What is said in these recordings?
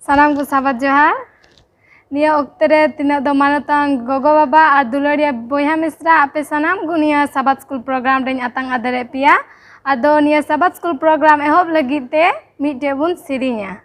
सानाम को साबात जोहार निया ओक्ते रे तिना दो मानतांग गोगो बाबा आ दुलरिया बोया मिश्रा आपे सानाम को निया साबात स्कूल प्रोग्राम रे आतांग आदरे पिया आदो निया साबात स्कूल प्रोग्राम एहोब लगित ते मिटे बुन सिरिnya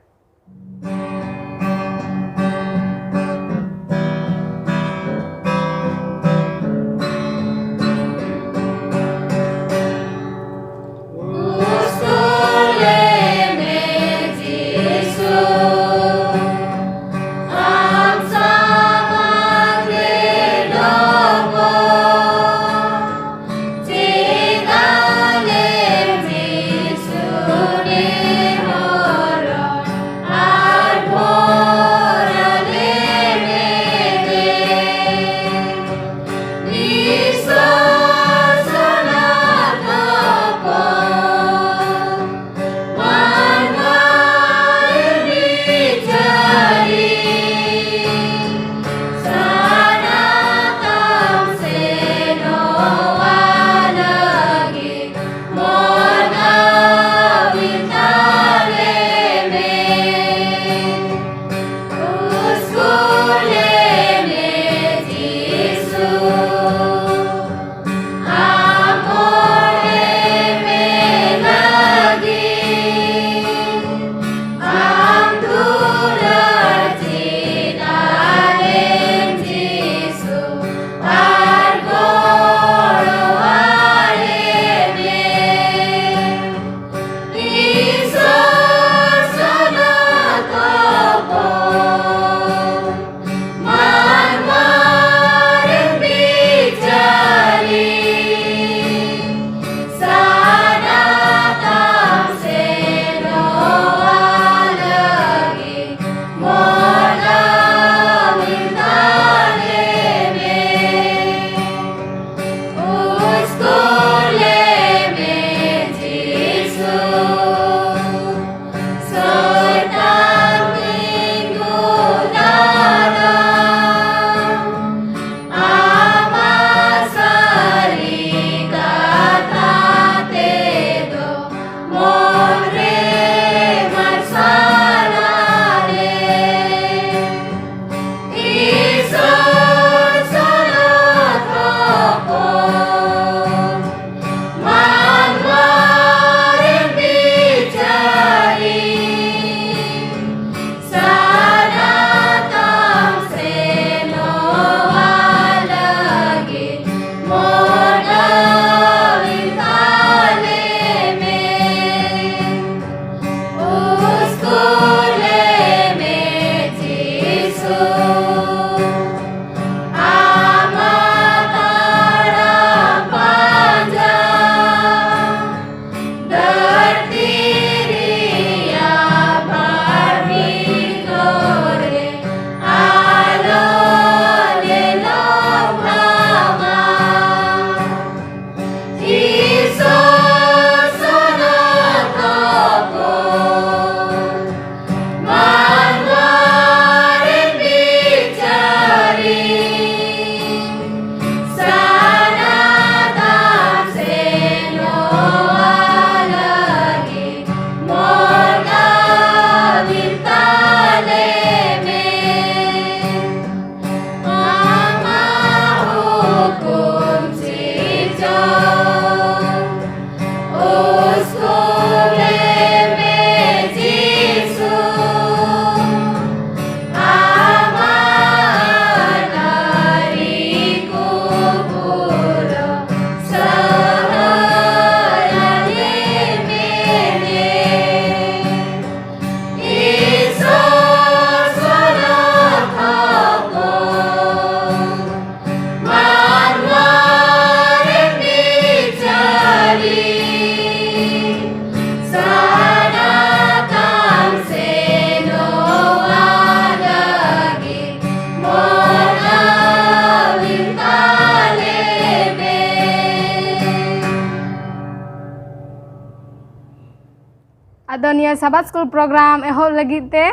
आदो निया साबात स्कूल प्रोग्राम एहोब लगित ते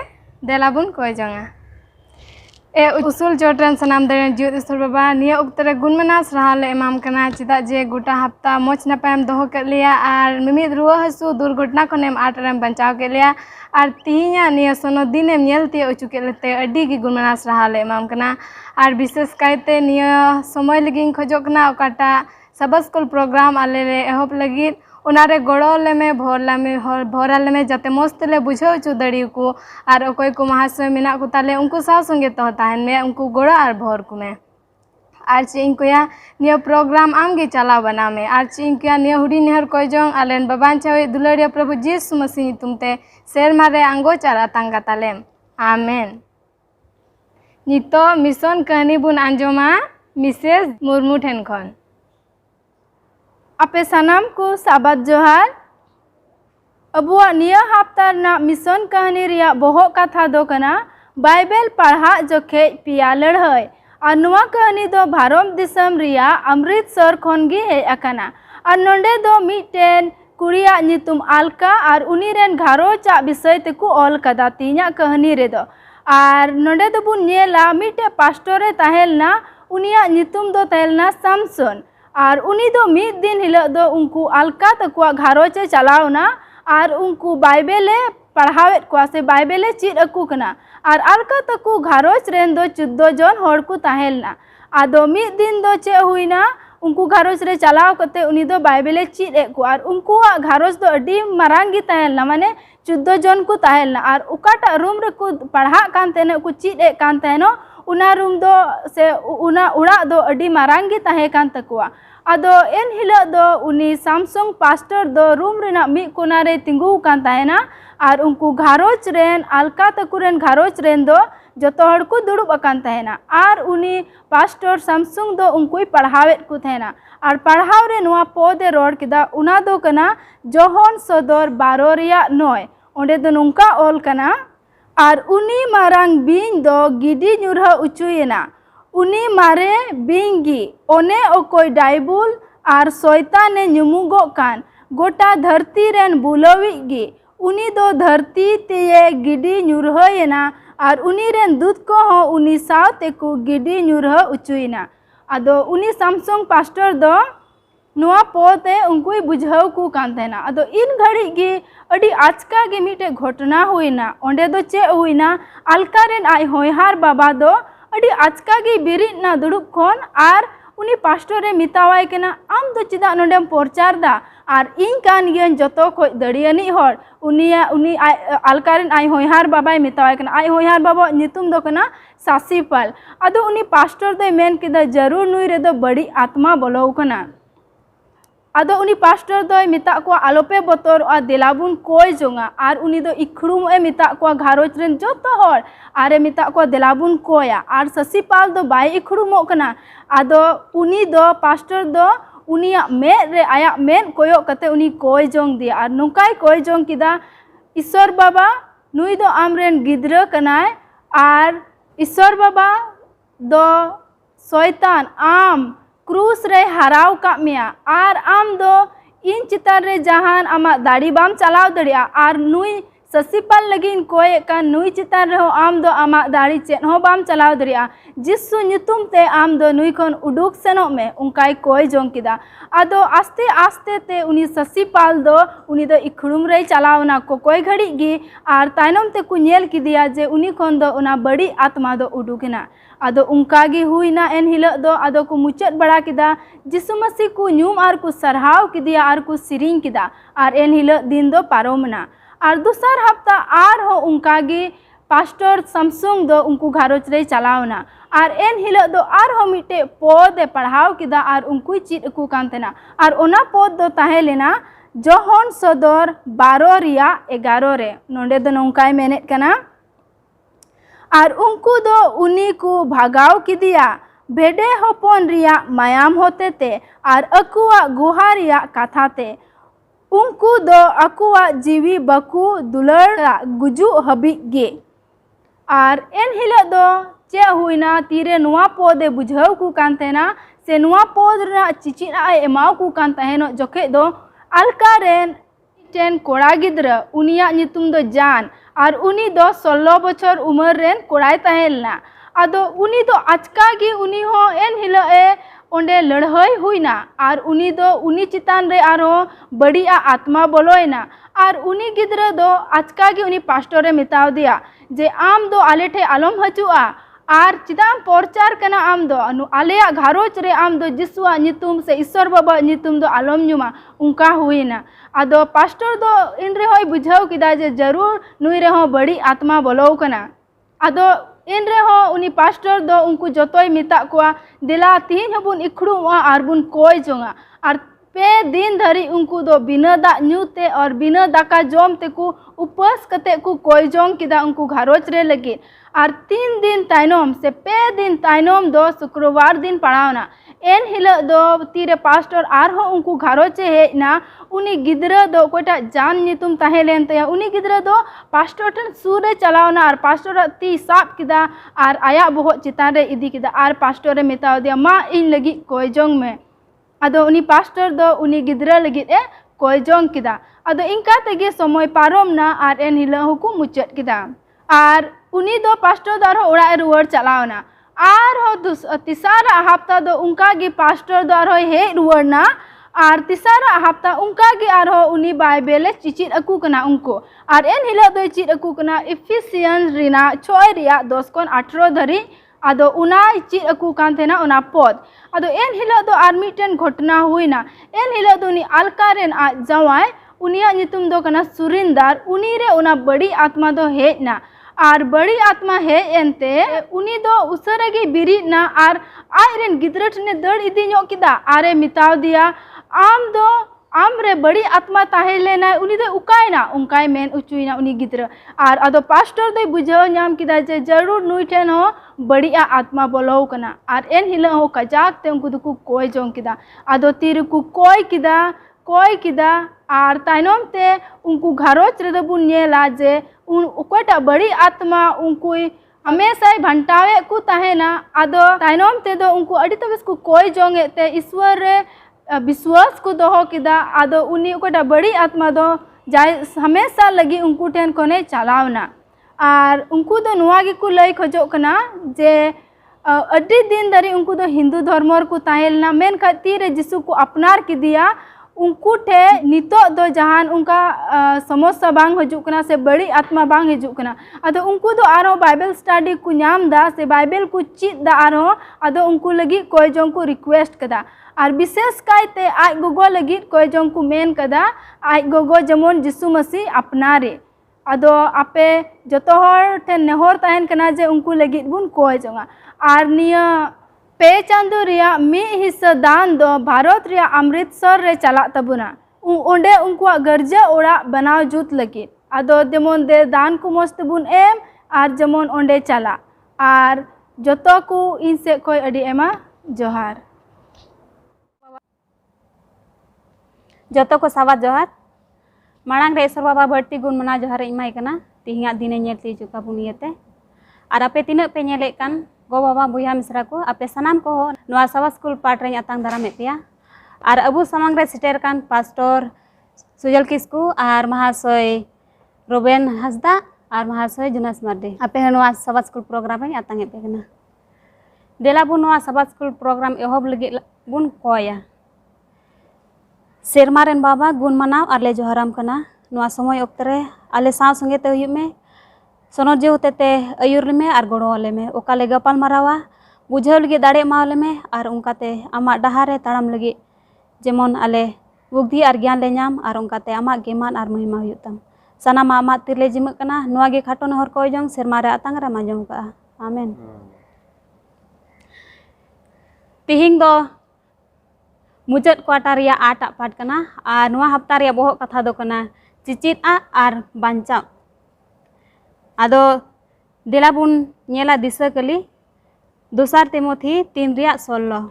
देलाबुन कोय जंगा उसूल चोटरेन सनाम दरेन जीव ईश्वर बाबा निया उक्तरे गुणमना सराहा ले एमाम कना चिदा जे गोटा हफ्ता मोच नपायम दोहो के लिया आर मिमिद रुआ हसु दुर्घटना खनेम आटरेम बचाव के लिया आर तिहिया निया सोनो दिनेम नेलते उचु के लेते अड्डी की गुणमना सराहा ले एमाम कना आर विशेष कायते निया समय लगिन खोजो कना ओकाटा सबा स्कूल प्रोग्राम आले ले एहोप लगिन उनारे गड़ोले में भोराले में जाते मस्तले बुझाव चु दड़ी को और अकोय को महाशय मेना को ताले उनको साव संगे तो ताहन में उनको गोड़ा और भोर को में आर चिंकुया निया प्रोग्राम आमगे चला बना में आर चिंकुया निया हुडी नेहर कोय जोंग आलेन बाबान छवे दुलड़िया प्रभु जीसु मसीह तुमते शेर मारे आंगो चारा तांगा तालेम आमेन। नितो मिशन कहानी बुन आंजोमा मिसेस मुर्मू ठेन खन आपे सानाम को साबात जोहार अबुआ निया हफ्ता ना मिशन कहानी रिया बोहो कथा दो कना बाइबल पढ़ा जोखे पिया लड़हय और नुआ कहानी दो भारत दिसम रिया अमृतसर खनगी हे अकना और नोंडे दो मिटेन कुड़िया नितुम अलका और उनी रेन घारोचा विषय तेको ऑल कदा तीना कहानी रे दो और नोंडे दो बुन नेला मिटे पास्टोरे ताहेलना उनिया नितुम दो ताहेलना सामसन और उनी दो मिद दिन हिलो दो उनको अलका तकुआ घारोचे चलावना और उनको बाइबले पढ़ावे को से बाइबले चीज अकू कना और अलका तकु घारोच रेन दो 14 जन होड़ को ताहेलना आदो मिद दिन दो चे हुईना उनको घारोच रे चलाव कते उनी दो बाइबले चीज को और उनको घारोच दो अडी मारांगी ताहेलना माने 14 जन को ताहेलना और उकाटा रूम रे को पढ़ा कान तेने को चीज कान तेनो उना रूम दो से उना उड़ा दो अडी मारांगी ताहे कान तकुआ आदो एन हिलो दो उनी सैमसंग पास्टर दो रूम रेना मी कोना रे तिंगु कान ताहेना और उनको घारोच रेन अलका तकुरेन घारोच रेन दो जतो हड़ को दुड़ुब अकान ताहेना और उनी पास्टर सैमसंग दो उनको पढ़ावे को ताहेना और पढ़ाव रे नोआ पदे रोड किदा उना दो कना जोहन सदर 12 रिया 9 ओंडे दो नुंका ऑल कना और उनी मारांग बिन दो गिडी नुरह उचुयेना उनी मारे बिंगी ओने ओकोय डाइबुल और शैताने नुमुगो कान गोटा धरती रेन बुलविगी उनी दो धरती ते गिडी नुरहयेना और उनी रेन दूत को हो उनी सावते को गिडी नुरह उचुयेना आदो उनी सैमसंग पास्टर दो नुआ पोते उनको बुझाव को कान तेना आदो इन घड़ी गे अडी आचका गे मिटे घटना हुईना ओंडे दो चे हुईना अलका रेन आय होयहार बाबा दो अडी आचका गे बिरिना दुड़ुब खन और उनी पास्टर रे मितावाय केना आम दो चिदा नोंडेम प्रचार दा और इन कान गियन जतो खोय दड़ियानी होड़ उनी अलका रेन आय होयहार बाबाय मितावाय केना आय होयहार बाबा नितुम दो कना सासीपाल आदो उनी पास्टर दो मेन केदा जरूर नुई रे दो बड़ी आत्मा बोलो कना आदो उनी पास्टर दो मिता को आलोपे बतर और देलाबुन कोय जोंगा और उनी दो इखड़ुम ए मिता को घारोच रेन जतो होड़ आरे मिता को देलाबुन कोया और ससीपाल दो बाय इखड़ुमो कना आदो उनी दो पास्टर दो उनिया मेन रे आया मेन कोयो कते उनी कोय जोंग दिया और नुकाय कोय जोंग किदा ईश्वर बाबा नुई दो आमरेन गिद्र कनाय और ईश्वर बाबा दो शैतान आम क्रूस रे हराव का मिया और आम दो इन चितार रे जहान आमा दाड़ी बाम चलाव दड़िया और नुई ससीपाल लगिन कोय का नुई चितार रे हो आम दो आमा दाड़ी चेन हो बाम चलाव दड़िया जिसु नितुम ते आम दो नुई खन उडुक सेनो में उनकाय कोय जोंग किदा आदो आस्ते आस्ते ते उनी ससीपाल दो उनी दो इखड़ुम रे चलावना को कोय घड़ी गी और तायनम ते को नेल किदिया जे उनी खन दो उना बड़ी आत्मा दो उडुकिना आदो उनकागी हुईना एन हिलो दो आदो को मुचाद बड़ा किदा जिसु मसीह को न्यूम और को सरहाव किदिया और को सिरिंग किदा और एन हिलो दिन दो पारोमना और दूसर हफ्ता आर हो उनकागी पास्टर सैमसंग दो उनको घारोच रे चलावना और एन हिलो दो आर हो मिटे पद पढ़ाव किदा और उनको चीज को कांतेना और ओना पद दो ताहे लेना जोहन सदर 12 रिया 11 रे नोंडे दो नौकाय मेनेत कना और उनको दो उनी को भागाव किदिया भेडे होपन रिया मायाम होते ते और अकुआ गुहा रिया कथा ते उनको दो अकुआ जीवी बकु दुलड़ गुजु हबी गे और एन हिलो दो चे हुईना तीरे नुआ पदे बुझाव को कांतेना से नुआ पद रा चिचिना एमाव को कान तहेनो जोखे दो अलका रेन टेन कोड़ा गिद्र उनिया नितुम दो जान और उनी दो 16 बछर उमर रेन कोड़ाय तहेलना आदो उनी दो आचका गी उनी हो एन हिलो ए ओंडे लड़हई हुईना और उनी दो उनी चितान रे आरो बड़िया आत्मा बोलोयना और उनी गिद्रा दो आचका गी उनी पास्टरे मिताव दिया जे आम दो आले ठे आलम हजुआ और चिदाम प्रचार कना आम दो आलेया घारोच रे आम दो जिसुआ नितुम से ईश्वर बाबा नितुम दो आलम नुमा उनका हुईना आदो पास्टर दो इन रे होय बुझाव किदा जे जरूर नुई रे हो बड़ी आत्मा बोलो कना आदो इन रे हो उनी पास्टर दो उनको जतोय मिता कोआ दिला तीन हबुन इखड़ुआ और बुन कोय जोंगा और पे दिन धरी उनको दो बिना दा न्यूते और बिना दाका जोम ते को उपवास कते को कोय जोंग किदा उनको घरोच रे लगे और 3 दिन ताइनोम से पे दिन ताइनोम दो शुक्रवार दिन पड़ावना एन हिलो दो तीरे पास्टर आर हो उनको घरोचे हेना उनी गिद्रा दो कोटा जान नितुम ताहे लेन तया उनी गिद्रा दो पास्टर ठन सूरे चलावना और पास्टर ती साप किदा और आया बोहो चितान रे इदी किदा और पास्टर रे मिताव दिया मा इन लगी कोय जोंग में आदो उनी पास्टर दो उनी गिद्रा लगी ए कोय जोंग किदा आदो इनका तेगे समय पारोम ना और एन हिलो हुकु मुचत किदा और उनी दो पास्टर दारो ओड़ा रुवर चलावना और हो तिसारा हफ्ता दो उनका गी पास्टर दारो हे रुवरना और तिसारा हफ्ता उनका गी आर हो उनी बाइबल चिचित अकु कना उनको और एन हिलो दो चित अकु कना इफिसियंस रिना 6 रिया 10-18 धरी आदो उना चित अकु कान थेना उना पद आदो एन हिलो दो आर मिटन घटना हुईना एन हिलो दो उनी अलकारेन आ जवाय उनिया नितुम दो कना सुरिंदार उनी रे उना बड़ी आत्मा दो हेना और बड़ी आत्मा है एनते उनी दो उसरगे बिरिना और आयरन गिद्रट ने दड़ इदी नो किदा आरे मिताव दिया आम दो आम रे बड़ी आत्मा ताहे लेना उनी दो उकायना उनकाय मेन उचुइना उनी गिद्र और अदो पास्टर दो बुझाव नाम किदा जे जरूर नुई ठेन हो बड़ी आत्मा बोलो कना और एन हिला हो कजाक ते उनको दुकु कोय जोंग किदा अदो तीर को कोय किदा और ताइनोम ते उनको घरोच रे दो बुन नेला जे उन उकोटा बड़ी आत्मा उनको हमेशा भंटावे को ताहेना आदो ताइनोम ते दो उनको अड़ी तबस को कोय जोंगे ते ईश्वर रे विश्वास को दोहो किदा आदो उनी उकोटा बड़ी आत्मा दो जाय हमेशा लगी उनको ठेन कोने चलावना और उनको दो नुआ गे को लय खोजो कना जे अड़ी दिन दारी उनको दो हिंदू धर्म को ताहेलना मेन खातिर जिसु को अपनार की दिया उनको ठे नितो दो जहान उनका समस्या बांग हजुकना से बड़ी आत्मा बांग हजुकना अदो उनको दो आरो बाइबल स्टडी को नाम दा से बाइबल को चित दा आरो अदो उनको लगी कोई जों को रिक्वेस्ट कदा और विशेष कायते आज गोगो लगी कोई जों को मेन कदा आज गोगो जमोन जिसु मसीह अपनारे अदो आपे जतो हर ठे नेहर ताहेन कना जे उनको लगी बुन कोई जोंगा और निया पे चांदो रिया मी हिस्सा दान दो भारत रिया अमृतसर रे चला तबुना ओंडे उनको गर्जा ओड़ा बनाव जुत लगी आदो जेमन दे दान को मस्त बुन एम और जेमन ओंडे चला और जतो को इन से कोई अडी एमा जोहार जतो को सावा जोहार मांग रे ईश्वर बाबा बढ़ती गुण मना जोहार इमाय कना तिहिया दिने नेलती चुका बुनियते और आपे तिना पे नेले कान गो बाबा बुया मिश्रा को आपे सनाम को नुआ सवा स्कूल पाठ रे अतांग दारा में पिया और अबू समांग रे सिटेर कान पास्टर सुजल किस्कू और महाशय रोबेन हसदा और महाशय जुनस मार्डी आपे नुआ सवा स्कूल प्रोग्राम रे अतांग पे कना देला बु नुआ सवा स्कूल प्रोग्राम एहोब लगी बुन कोया सेरमारेन बाबा गुण मनाव आले जोहाराम कना नुआ समय वक्त रे आले साव संगे ते हुयु में सोनोर जे होते ते अयुर में और गड़ो वाले में ओकाले गपाल मारावा बुझाव लगे दाड़े मावले में और उनकाते आमा डहारे ताड़ाम लगे जेमन आले बुद्धि और ज्ञान ले नाम और उनकाते आमा गेमान और महिमा हुयुतम सनामा आमा तिरले जिमक कना नुआ गे खाटो नहर कोय जों सेरमारे आतांग रे माजों का आमेन तिहिंग दो मुजत क्वार्टर रिया 8 पाठ कना और नुआ हफ्ता रिया बोहो कथा दो कना चिचित आ और बांचा आदो दिलाबुन नेला दिशा कली दोसार तिमोथी 3 रिया 16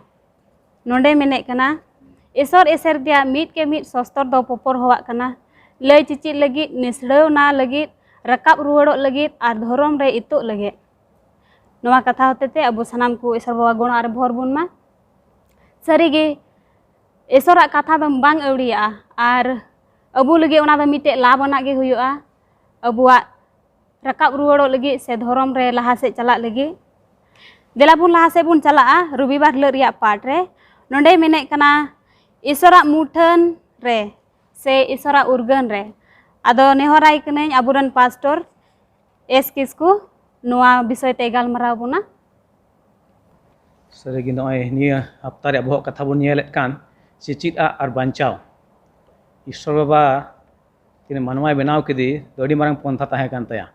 नोंडे मेने कना एसर एसर दिया मीट के मीट सस्तर दो पोपर होवा कना लय चिचित लगी निसड़ाव ना लगी रकाब रुवड़ो लगी और धर्म रे इतो लगे नोआ कथा होते ते अबो सनाम को ईश्वर बाबा गुण और भोर बुन मा सरीगे ईश्वर कथा दो बांग अवड़िया और अबू लगे ओना दो मिटे लाभ अना गे हुयुआ अबुआ रकाब रुवड़ो लगी से धर्म रे लहा से चला लगी देला बुन लहा से बुन चला रविवार हिलोग रिया पाठ रे नोंडे मेने कना ईश्वरा मुठन रे से ईश्वरा उर्गन रे आदो नेहराय कने आबुरन पास्टर एस किसकु नोआ विषय ते गालमाराव बुना सरिगी नय निया हप्ता रे बहक कथा बन नेलेत कान चिचित आर बांचाव ईश्वर बाबा तीन मानवाय बनाव केदी अडी मारंग पंथा ताहे कान तया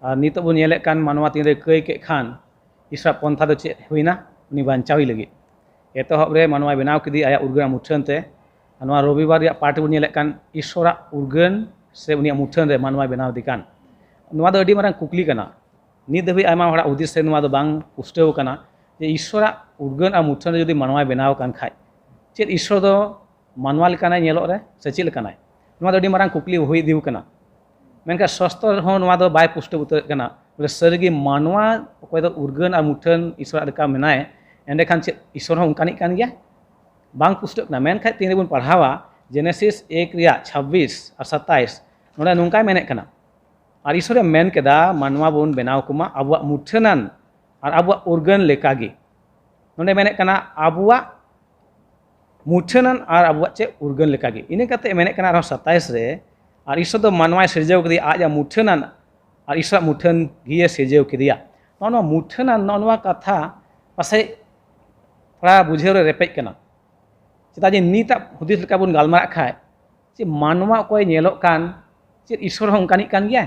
और नितो बन नेलेत कान मानवा तीन रे कई के खान ईश्वर पंथा दो चे हुइना उनी बांचावी लगी एतहब रे मानवाय बनाव केदी आया उर्गन मुठन ते नोआ रविवार या पाठ बन नेलेत कान ईश्वर उर्गन से उनी मुठन रे मानवाय बनाव दिकान नोआ दो अडी मारंग कुकली कना नित दबी आयमा हड़ा उद्देश्य से नोआ दो बांग पुष्टव कना जे ईश्वर उर्गन और मुठन जो मानवाय बनाव कान खाय चेद ईश्वर दो मानवा लेकानाय नेलोग रे से चेद लेकानाय नोआ दो अडी मारंग कुकली हुई दिउ कना मेनका शास्त्र हो नोआ दो बाय पुष्ट उतर कना बोले सरिगी मानवा अकय दो उर्गन और मुठन ईश्वर लेका मेनाय एंडे खान चेद ईश्वर हो उनकानिक कान गया बांग पुष्ट कना मेनखाय तीन बन पढ़ावा जेनेसिस 1 रिया 26 और 27 नोडे नुंकाय मेने कना और ईश्वर मेन केदा मानवा बन बनाव कुमा अबुआ मुठनान और अबुआ उर्गन लेकागी नोडे मेने कना अबुआ मुठनान और अबुआ चे उर्गन लेकागी इने कते मेने कना 27 रे और ईश्वर दो मानवाय सिरजेव कदी आज मुठनान और ईश्वर मुठन गिए सिरजेव कदिया नो मुठनान नोनवा कथा पासे थोड़ा बुझेव रे रेपेज कना चेदा जे नीता हुदिस लेका बन गालमारा खाय जे मानवा कोय नेलोग कान चे ईश्वर हो उनकानिक कान गया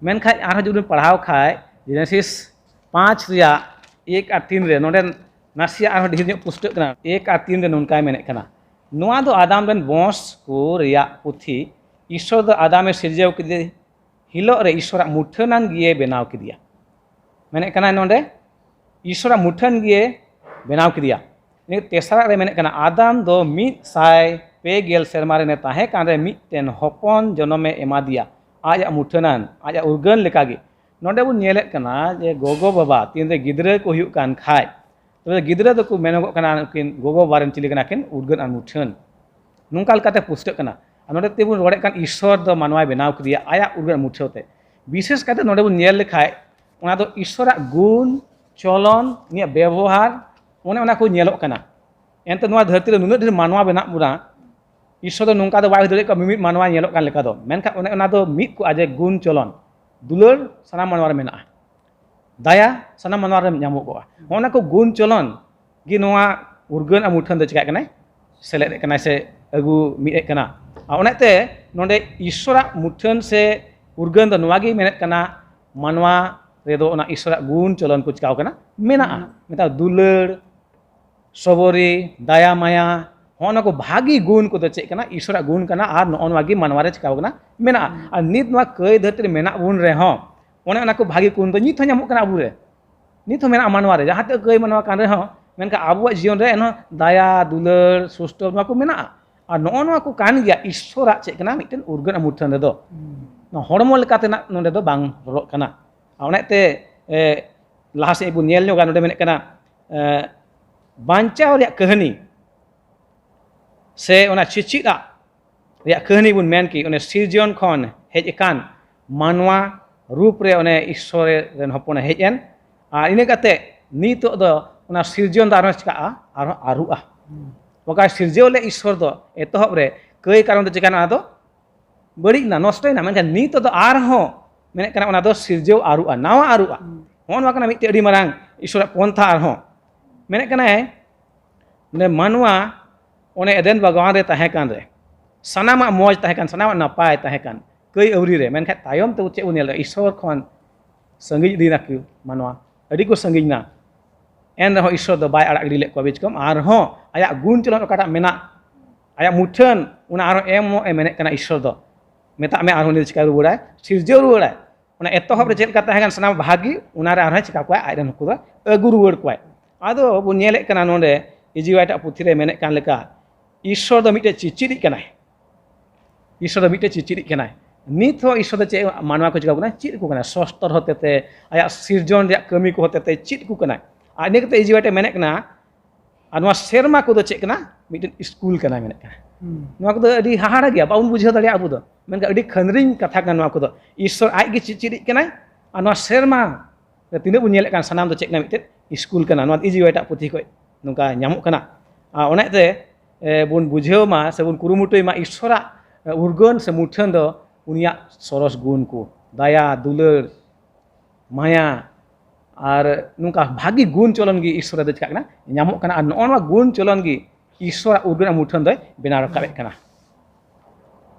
मेनखाय आरो जुदि पढ़ाव खाय जेनेसिस 5 रिया 1 और 3 रे नोडे नासिया आरो ढेर पुष्ट कना 1 और 3 रे नुनकाय मेने कना नोआ दो आदाम रेन बंश को रिया पुथी ईश्वर दो आदामे सिरजेव कदे हिलो रे ईश्वर मुठनान गिए बनाव कदिया मेने कना नोडे ईश्वर मुठन गिए बनाव कदिया ने तेसरा रे मेने कना आदाम दो 100 सेरमा रे ने ताहे कान रे मिटेन हपन जनमे एमा दिया आज मुठनान आज उर्गन लेकागे नोडे बुन नेलेत कना जे गोगो बाबा तीन रे गिदरे को हुयु कान खाय तो गिदरे दो को मेनगो कना किन गोगो बारेन चिली कना किन उर्गन और मुठन नुंका लकाते पुष्ट कना नोडे ते बुन रोडे कान ईश्वर दो मानवाय बनाव कदिया आया उर्गन मुठोते विशेष काते नोडे बुन नेल लेखाय ओना दो ईश्वर गुण चलन निया व्यवहार ओने ओना को नेलोग कना एंते नोआ धरती रे नुना ढेर मानवा बना बुना ईश्वर दो नुंका दो बाय धरे को मिमित मानवा नेलोग कान लेका दो मेनखा ओने ओना दो मित को आजे गुण चलन दुलर साना मानवा रे मेना दया साना मानवा रे ᱧᱟᱢᱚᱜᱚᱜᱼᱟ ओना को गुण चलन गी नोआ उर्गन और मुठन दो चिका कनाय सेलेद कनाय से अगु मित कना ओनेते नोंडे ईश्वर मुठन से उर्गन दो नोआ गी मेनेत कना मानवा रे दो ओना ईश्वर गुण चलन को चिकाव कना मेना मेता दुलर सबरी दया माया होना को भागी गुण को तो चेक कना ईश्वर गुण कना और नोआ गी मानवा रे चिकाव कना मेना और नित नोआ कई धरती रे मेना बुन रे हो ओने ओना को भागी गुण तो नित हो ᱧᱟᱢᱚᱜ कना अबुरे नित हो मेना मानवा रे जहां ते कई मानवा कान रे हो मेनका अबुआ जीवन रे एनो दया दुलर सुष्ट नोआ को मेना और नोआ को कान गया ईश्वर चेक कना मिटन उर्गन और मुठन रे दो न हड़मो लेकाते ना नोंडे दो बांग रक कना ओनेते लाहा से बु नेल ᱧᱚᱜᱟ नोंडे मेने कना बांचाव रे कहानी से ओना चिचिदा रे कहानी बुन मेन की ओने सिरजन खन हेज एकान मानवा रूप रे ओने ईश्वर रेन हपन हेजन आ इने काते नितो दो ओना सिरजन दारो चिका आरो आरुआ ओका सिरजेव ले ईश्वर दो एतहब रे कई कारण दो चिकाना दो बड़ी ना नष्टय ना मेनका नितो दो आर हो मेने कना ओना दो सिरजेव आरुआ नावा आरुआ होन वाकना मिटे अडी मारांग ईश्वर पंथा आर हो मेने कना ने मानवा ओने एदेन भगवान रे ताहे कान रे सनामा मौज ताहे कान सनामा नपाय ताहे कान कई अवरी रे मेनखा तायम ते उचे उनेल ईश्वर खन संगी दिना कि मानवा अडी को संगी ना एन रहो ईश्वर दो बाय अड़ा गिले को बिचकम आर हो आया गुण चलन ओकाटा मेना आया मुठन उना आरो एमो ए मेने कना ईश्वर दो मेता में आरो ने चिका रुवाय सिरजेव रुवाय ओना एतहब रे चेल का ताहे कान सनामा भागी उना रे आरो चिका कोय आइरन को अगु रुवार कोय आदो बु नेले कना नोंडे इजिवाइटा पुथि रे मेने कान लेका ईश्वर दो मिटे चिचिरि कनाय ईश्वर दो मिटे चिचिरि कनाय नित हो ईश्वर चे मानवा को चिका कना चित को कना सस्तर होते आया सिरजन रे कमी को होते चित को कना आने कते इजिवाइटा मेने कना आनवा सेरमा को दो चे कना मिटे स्कूल कना मेने कना नवा को दो अडी हाहाड़ा गया बाउन बुझे दड़िया अबु दो मेनका अडी खनरिन कथा कना नवा को दो ईश्वर आइ गे चिचिरि कनाय आनवा सेरमा तीना बन नेले कान सानाम दो चेक ना मिटे स्कूल कना नोआ इजी वाइटा पुथि को नुका ᱧᱟᱢᱚᱜ ᱠᱟᱱᱟ ओनाते बन बुझेव मा से बन कुरुमुटुय मा ईश्वरा उर्गन से मुठन दो उनिया सरस गुण को दया दुलर माया और नुका भागी गुण चलन गी ईश्वर दो चिका ᱧᱟᱢᱚᱜ ᱠᱟᱱᱟ और नोआ गुण चलन गी ईश्वर उर्गन मुठन दो बेना रकाबे कना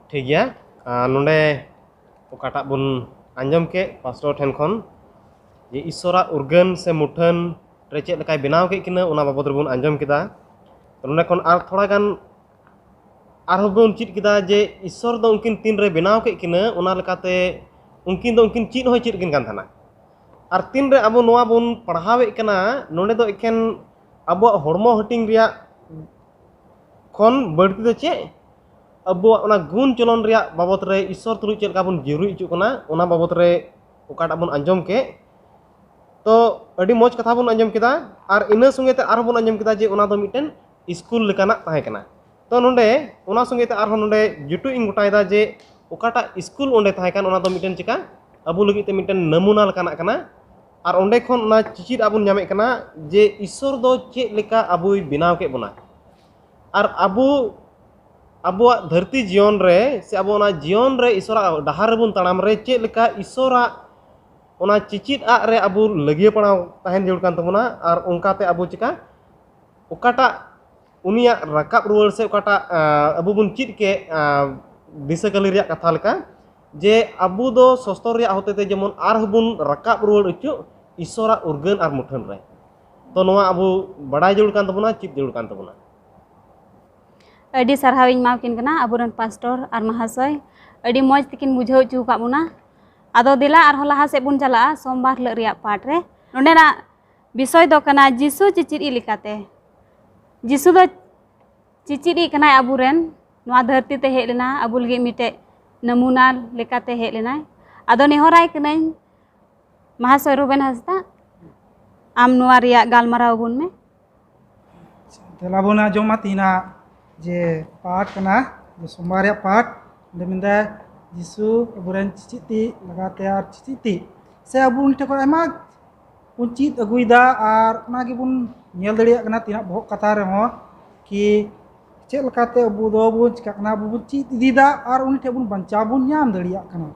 ठीक गया नोंडे ओकाटा बन आंजम के पास्टर ठेन खन जे ईश्वरा उर्गन से मुठन रे चेक लेकाय बेनाव के किना ओना बाबद रे बन आंजम केदा नोंडे खन आर थोड़ा गान आर बन चित केदा जे ईश्वर दो उनकिन तीन रे बेनाव के किना ओना लेकाते उनकिन दो उनकिन चित होय चित किन कान थाना आर तीन रे अबो नोआ बन पढ़ावे कना नोंडे दो एकेन अबो हरमो हटिंग रिया खन बड़ती दो चे अब गुण चलन बाबद रे ईश्वर तुलुज चेका बन जिरु इचु कना ओना बाबद रे ओकाटा बन आंजम के तो अडी मौज कथा बन आंजम केदा और इना संगे ते आर बन आंजम केदा जे ओना दो मिटेन स्कूल लेकाना ताहे कना तो नोंडे ओना संगे ते आर नोंडे जुटु इन गोटायदा जे ओकाटा स्कूल ओंडे ताहे कान ओना दो मिटेन चिका अबु लगी ते मिटेन नमूना लेकाना कना और ओंडे खन ओना चिचिद आबुन ᱧᱟᱢᱮ कना जे ईश्वर दो चे लेका अबुय बिनाव के बना और अबु अबुआ धरती जीवन रे से अब जीवन रे ईश्वरा डहार बन ताड़ाम रे चेक लेका ईश्वरा ओना चिचिद आ रे अबु लगिए पड़ा तहन जरूर कान तबना और उनकाते अबु चिका ओकाटा उनिया रकाब रुवार से ओकाटा अबु बन चित के दिसकली रे कथा लेका जे अबु दो सस्तर रे होते जेमन आर बन रकाब रुवार उचु ईश्वरा उर्गन और मुठन रे तो नोआ अबु बड़ाई जरूर कान तबना चित जरूर कान तबना अडी सरहाविंग मावकिन कना अबुरन पास्टर और महाशय अडी मौज तिकिन बुझाव चु का बुना आदो दिला और लहा से बुन चला सोमवार ल रिया पाठ रे नोंडेना विषय दो कना जिसु चिचिरी लिकाते जिसु दो चिचिरी कना अबुरन नोआ धरती ते हे लेना अबु लगे मिटे नमूना लेकाते हे लेना आदो नेहराय कना महाशय रुबेन हंसदा आम नोआ रिया गालमाराव बुन में तेला बुना जोमा तीना जे पाठ कना जो सोमवार पाठ मिंदा जिसु अबुरन चिचिती लगाते और चिचिती से अबु उन ठेको आयमा उन चित अगुइदा और उनागे बुन नेल दड़िया कना तीना बहुत कथा रे हो कि चेक लकाते अबु दो बुन चिका कना अबु बुन चित इदीदा और उन ठे बुन बंचा बुन ᱧᱟᱢ दड़िया कना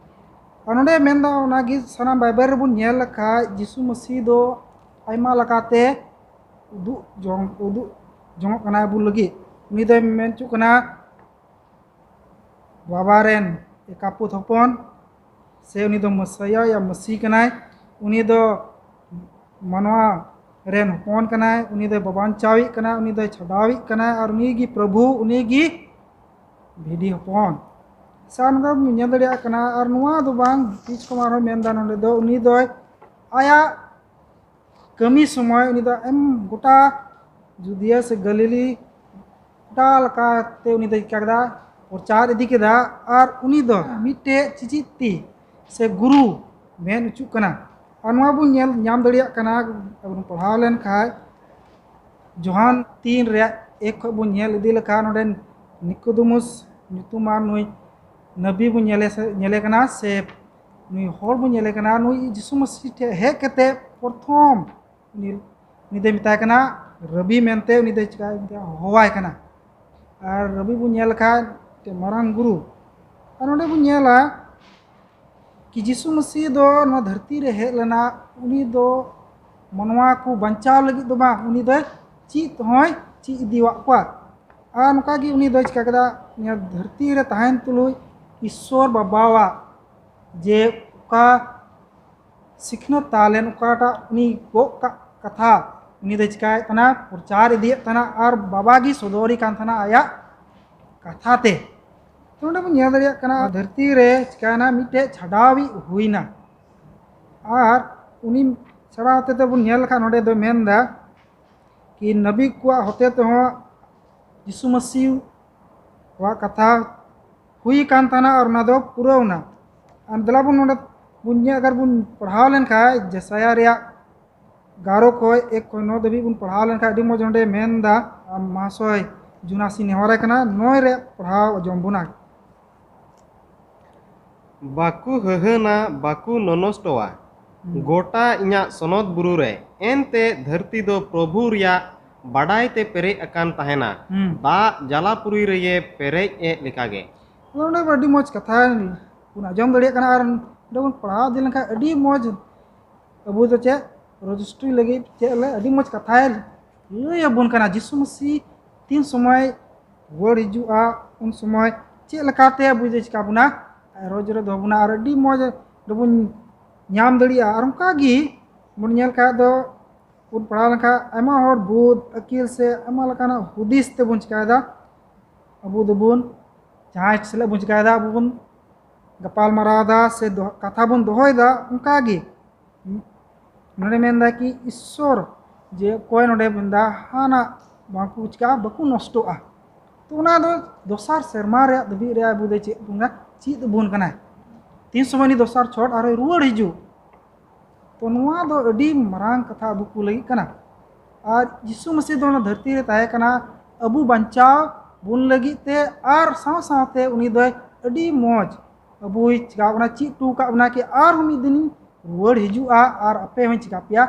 और नोंडे मेनदा उनागे सनाम बाइबल रे बुन नेल लखा जिसु मसीह दो आयमा लकाते उदु जोंग कना अबु लगी उनी दो मेनचु कना बाबा रेन एकापुत हपन से उनी दो मसीहा या मसीह कनाय उनी दो मनवा रेन हपन कनाय उनी दो बबांचावी कना उनी दो छडावी कनाय और उनी गी प्रभु उनी गी भिडी हपन सान गा मिन्या दड़िया कना और नुआ दो बांग तीज कुमार हो मेनदा नोंडे दो उनी दो आया कमी समय उनी दो एम गोटा जुदिया से गलीली डाल का ते उनी दो क्या प्रचार इदी केदा और उनी दो मिटे चिचिती से गुरु मेन उचु कना और नोआ बुन नेल ᱧᱟᱢ दड़िया कना अब पढ़ाव लेन खाय जोहान 3 रे 1 खो बुन नेल इदी लेखा नोडे निकोदेमुस नुतुमान नुई नबी बुन नेले कना से नुई होर बुन नेले कना नुई जिसु मसीह ठे हे केते प्रथम उनी दे मिताय कना रबी मेनते उनी दे चिका होवाय कना और रबी बुन नेल खा ते मारांग गुरु और नोडे बुन नेला कि जिसु मसीह दो न धरती रे हे लेना उनी दो मनवा को बंचाव लगी दो बा उनी दो चित होय ची इदीवा को और नका कि उनी दो चिका कदा निया धरती रे ताहन तुलुय ईश्वर बाबावा जे का सिखना तालेन उकाटा उनी गो कथा उनी दो चिका तना प्रचार इदी तना और बाबा गी सदोरी कान तना आया कथा ते तो नोडे बन कना धरती रे चिकाना मिटे छडावी हुईना और उनी छड़ा होते तो बन लखा नोडे दो मेनदा कि नबी को होते तो यीशु मसीह वा कथा हुई कान थाना और ना दो पुरौना और दला बन नोडे बुन अगर बुन पढ़ाव लेन खा जसाया रिया 11 को 1 को 9 दबी बुन पढ़ाव लेन खा अडी मज नोडे मेनदा महाशय जुनासी नेहरा कना 9 रे पढ़ाव जम्बुना बाकु हहना बाकु ननस्तवा गोटा इᱧᱟᱜ ᱥᱚᱱᱚᱛ ᱵᱩᱨᱩ ᱨᱮ ᱮᱱᱛᱮ ᱫᱷᱟᱹᱨᱛᱤ ᱫᱚ ᱯᱨᱚᱵᱷᱩ ᱨᱮᱭᱟᱜ ᱵᱟᱰᱟᱭ ᱛᱮ ᱯᱮᱨᱮᱡ ᱟᱠᱟᱱ ᱛᱟᱦᱮᱱᱟ ᱫᱟᱜ ᱡᱟᱞᱟᱯᱩᱨᱤ ᱨᱮ ᱯᱮᱨᱮᱡ ᱞᱮᱠᱟᱜᱮ ᱚᱸᱰᱮ ᱟᱹᱰᱤ ᱢᱚᱡᱽ ᱠᱟᱛᱷᱟ ᱵᱚᱱ ᱟᱸᱡᱚᱢ ᱫᱟᱲᱮᱭᱟᱜ ᱠᱟᱱᱟ ᱟᱨ ᱚᱸᱰᱮ ᱵᱚᱱ ᱯᱟᱲᱦᱟᱣ ᱤᱫᱤ ᱞᱮᱱᱠᱷᱟᱱ ᱟᱹᱰᱤ ᱢᱚᱡᱽ ᱟᱵᱚ ᱫᱚ ᱪᱮᱫ ᱨᱮᱡᱤᱥᱴᱨᱤ ᱞᱟᱹᱜᱤᱫ ᱪᱮᱫ ᱟᱹᱰᱤ ᱢᱚᱡᱽ ᱠᱟᱛᱷᱟᱭ ᱞᱟᱹᱭ ᱟᱵᱚᱱ ᱠᱟᱱᱟ ᱡᱤᱥᱩ ᱢᱟᱹᱥᱤ ᱛᱤᱱ ᱥᱚᱢᱚᱭ ᱨᱩᱣᱟᱹᱲ ᱦᱤᱡᱩᱜᱼᱟ ᱩᱱ ᱥᱚᱢᱚᱭ ᱪᱮᱫ ᱞᱮᱠᱟᱛᱮ ᱟᱵᱚ ᱫᱚ ᱪᱤᱠᱟ ᱵᱚᱱᱟ ᱨᱚᱡᱽ ᱨᱮ ᱫᱚᱦᱚ ᱵᱚᱱᱟ ᱟᱨ ᱟᱹᱰᱤ ᱢᱚᱡᱽ ᱫᱚᱵᱚᱱ ᱧᱟᱢ ᱫᱟᱲᱮᱭᱟᱜᱼᱟ ᱟᱨ ᱚᱱᱠᱟ ᱜᱮ ᱵᱚᱱ ᱧᱮᱞ ᱠᱷᱟᱡ ᱫᱚ ᱵᱚᱱ ᱯᱟᱲᱦᱟᱣ ᱞᱮᱱᱠᱷᱟᱡ ᱟᱭᱢᱟ ᱦᱚᱲ ᱵᱩᱫ ᱟᱹᱠᱤᱞ ᱥᱮ ᱟᱭᱢᱟ ᱞᱮᱠᱟᱱᱟᱜ ᱦᱩᱫᱤᱥ ᱛᱮᱵᱚᱱ ᱪᱤᱠᱟᱭᱮᱫᱟ ᱟᱵᱚ ᱫᱚᱵᱚᱱ ᱡᱟᱦᱟᱸᱭ ᱥᱟᱞᱟᱜ ᱵᱚᱱ ᱪᱤᱠᱟᱭᱮᱫᱟ ᱟᱵᱚ ᱵᱚᱱ ᱜᱟᱯᱟᱞ ᱢᱟᱨᱟᱣᱫᱟ ᱥᱮ ᱠᱟᱛᱷᱟ ᱵᱚᱱ ᱫᱚᱦᱚᱭᱮᱫᱟ ᱚᱱᱠᱟ ᱜᱮ ᱱᱚᱰᱮ ᱢᱮᱱᱫᱟ कि ईश्वर जे कोई नोडे बंदा हाना बाकू चिका बाकू नष्टोआ तो उना दो दोसार सेरमा रे दबी रे बुदे चे बुंगा चीत बुन कना तीन समय नि दोसार छोट आरो रुवाड़ हिजु तो नुआ दो अडी मरांग कथा अबू को लगी कना और यीशु मसीह दो धरती रे ताहे कना अबू बंचाव बुन लगी ते आर साव सावते उनी दो अडी मौज अबू चिका बना ची टू का बना कि आर हम दिन रुवाड़ हिजुआ और आपे हम चिका पिया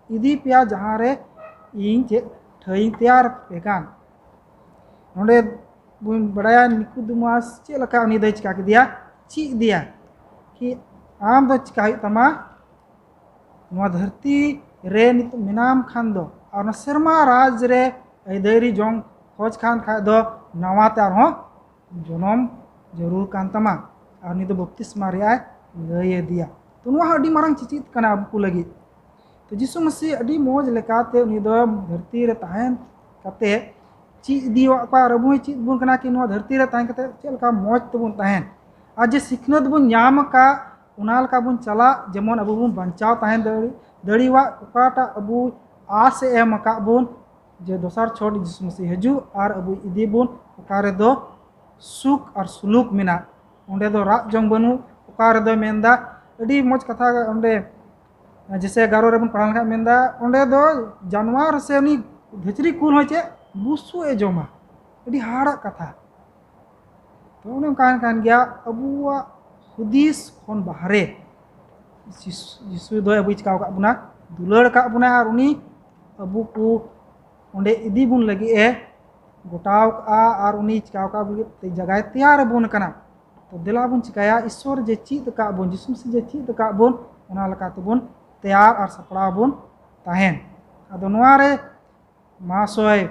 इदी पिया जहाँ रे इन चे ठई तैयार पेकान नोडे बड़ाया निकुदमास चे लका उनी दो चिका दिया ची दिया कि आम दो चिका तमा नुआ धरती रे नित मिनाम खान दो और सेरमा राज रे ऐदेरी जोंग खोज खान खा दो नवा तार हो जनम जरूर कान तमा और नि दो बपतिस्मा रे लय दिया तो नुआ अडी मारंग चिचित कना अब को लगी तो यीशु मसीह अडी मौज लेकाते उनी दो धरती रे ताहेन कते ची दियो पा रबु ची बुन कना कि नुआ धरती रे ताहेन कते चलका मौज तबुन ताहेन आज जे सिखनत बुन ᱧᱟᱢ का उनाल का बुन चला जेमन अबु बुन बंचाव ताहेन दड़ीवा उकाटा अबु आस एम का बुन जे दोसार छोट यीशु मसीह हजू और अबु इदी बुन उकारे दो सुख और सुलूक मिना ओंडे दो राग जंग बनु उकारे दो मेंदा अडी मौज कथा ओंडे जैसे गारो रे बन पढ़ा लखा मेंदा ओंडे दो जानवर से उनी धचरी कुल हो चे बुसु ए जोमा अडी हाड़ा कथा तो उन्हें कान गया अबुआ हुदीस खन बाहरे यीशु दो अबु चिकाव का बुना दुलड़ का बुना और उनी अबु को ओंडे इदी बुन लगी ए गोटाव का और उनी चिकाव का बुगी जगह तैयार बुन कना तो दिला बुन चिकाया ईश्वर जे चीत का बुन यीशु से जे चीत का बुन उना लका तबुन तैयार और सपड़ा बुन ताहेन अदो नुआ रे मासोय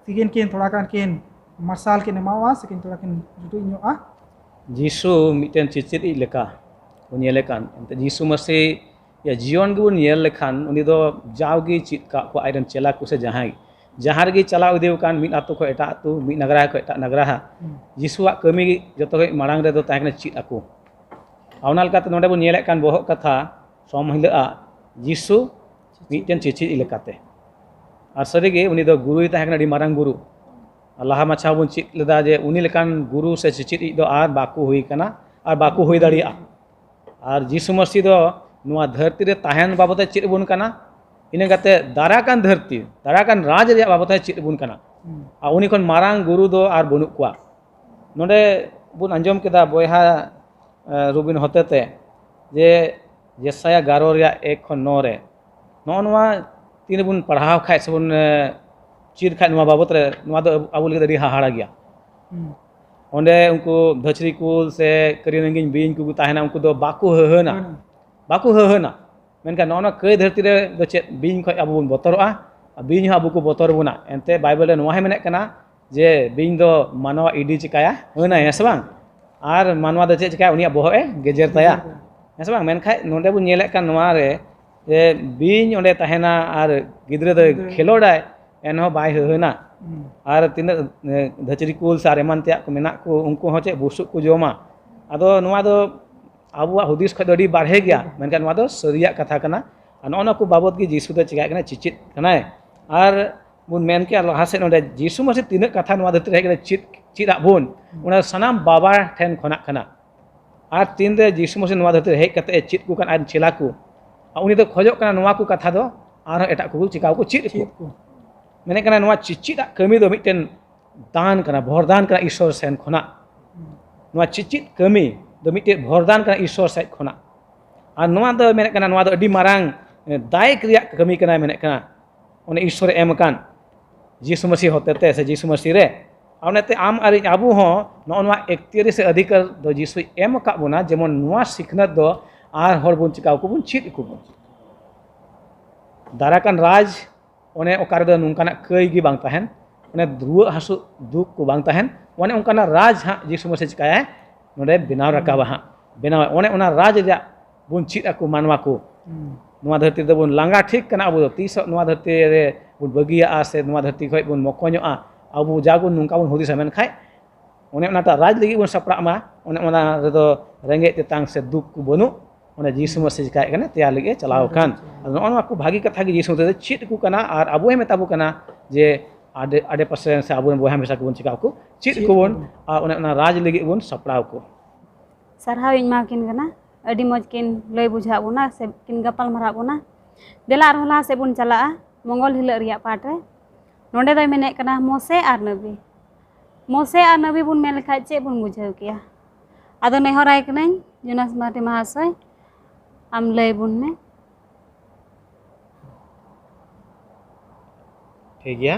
तिगिन किन थोड़ा कान किन मसाल किन मावा सकिन थोड़ा किन जुटु ᱧᱚᱜᱼᱟ जीसु मिटन चिचित लेका उन लेकान एंते जीसु मसीह या जीवन गुन येल लेखान उनी दो जावगी चित का को आइरन चला को से जहां गे चला उदेव कान मिट आतो को एटा आतो मिट नगरा को एटा नगरा जीसुआ कमी जतो मांग रे दो ताकने चित आको आउनाल का नोडे बुन येले कान बोहक कथा सम हिला जीसु मिटन चिचित लेकाते और सरीगे उनी दो गुरु ताकने अडी मारंग गुरु अल्लाह माछा बुन चित लेदा जे उनी लेकान गुरु से चिचित दो आर बाकू हुई कना और बाकू हुई दाड़िया और जीसु मसीह दो नुआ धरती रे ताहेन बाबते चित बुन कना इने गाते दाराकान धरती दाराकान राज रे बाबते चित बुन कना आ उनी खन मारांग गुरु दो आर बनु कुआ नोडे बुन अंजम केदा बोयहा रुबिन होतेते जे जेसाया 11 रे 1 खन 9 रे नोनवा तीन बुन पढ़ाव खाय से बुन चिर खाय नुआ बाबत रे नुआ दो आबु लगे दरी हाहाड़ा गया ओंडे उनको धचरी कुल से करियनगिन बिन को ताहेना उनको दो बाकू हहना मेनका नोना कई धरती रे दो चे बिन खय आबु बुन बतरआ बिन ह आबु को बतर बुना एनते बाइबल रे नुआ हे मेने कना जे बिन दो मानवा इडी चिकाया हना हेस बांग आर मानवा दो चे चिकाया उनिया बोह ए गेजेर ताया हेस बांग मेनखाय नोंडे बुन नेले कान नुआ रे जे बिन ओंडे ताहेना आर गिद्रे दो खेलोडाय एनहो बाय हहना और तीन धचरी कुल सार एमान ते को मेना को उनको हो चे बुसु को जोमा आदो नुआ दो आबुआ हुदिस खद अडी बाढ़े गया मेनका नुआ दो सरिया कथा कना नोना को बाबत की जीसु दो चिका कना चिचित कनाय और बुन मेन के लहा से नोडे जीसु मसे तीन कथा नुआ दो रे चित चिरा बुन उना सनाम बाबा ठेन खना कना और तीन दे जीसु मसे नुआ दो हे कते चित को कन चिला को उनी दो खोजो कना नुआ को कथा दो आर एटा को चिका को चित को मेने कना नुआ चिचित कमी दो मिटेन दान कना भरदान कना ईश्वर सेन खना नुआ चिचित कमी दो मिटे भरदान कना ईश्वर सेन खना Ar noa do menek kana noa do adi marang daik riak kami kana menek kana. One Ishwar em kan. Jisu Masih hotete se Jisu Masih re. Aunete am ari abu ho noa ektiri se adhikar do Jisu em ka buna jemon noa sikhnat do ar hor bun chikaw ko bun chit ko bun. Darakan raj one okar do nungkana kai gi bang tahen. One ruwa hasu duk ko bang tahen. One ongkana raj ha Jisu Masih chikaya node binaw rakaba ha. Binaw one ona raj ja bun chit aku manwa ko. Noa dharti do bun langa thik kana abu do tis noa dharti re bun bagia se noa dharti khoi bun mokonyo a abu jagun nungka bun hudis men khai one ona ta raj lagi bun sapra ma one ona redo renge tetang se duk ku bonu one Jisu Masih kai kana tia lagi chalao kan ona aku bhagi katha gi Jisu te chit ku kana ar abu he metabu kana je ade pasen se abu boha mesa ku bun chikaw ku chit ku bun one ona raj lagi bun sapra ku sarhaw ᱤᱧ ᱢᱟᱠᱤᱱ ᱠᱟᱱᱟ ᱟᱹᱰᱤ ᱢᱚᱡᱽ ᱠᱤᱱ ᱞᱟᱹᱭ ᱵᱩᱡᱷᱟᱹᱣ ᱵᱚᱱᱟ ᱥᱮ ᱠᱤᱱ ᱜᱟᱯᱟᱞ ᱢᱟᱨᱟᱣ ᱵᱚᱱᱟ ᱫᱮᱞᱟ ᱟᱨᱦᱚᱸ ᱞᱟᱦᱟ ᱥᱮᱫ ᱵᱚᱱ ᱪᱟᱞᱟᱜᱼᱟ ᱢᱚᱝᱜᱚᱞ ᱦᱤᱞᱳᱜ ᱨᱮᱭᱟᱜ ᱯᱟᱴ ᱨᱮ ᱱᱚᱰᱮ ᱫᱚᱭ ᱢᱮᱱᱮᱫ ᱠᱟᱱᱟ ᱢᱳᱥᱮ ᱟᱨ ᱱᱚᱵᱤ ᱵᱚᱱ ᱢᱮᱱ ᱞᱮᱠᱷᱟᱡ ᱪᱮᱫ ᱵᱚᱱ ᱵᱩᱡᱷᱟᱹᱣ ᱠᱮᱭᱟ ᱟᱫᱚ ᱱᱮᱦᱚᱨᱟᱭ ᱠᱟᱹᱱᱟᱹᱧ ᱡᱳᱱᱟᱥ ᱢᱟᱨᱰᱤ ᱢᱟᱦᱟᱥᱚᱭ ᱟᱢ ᱞᱟᱹᱭ ᱵᱚᱱ ᱢᱮ ठीक गया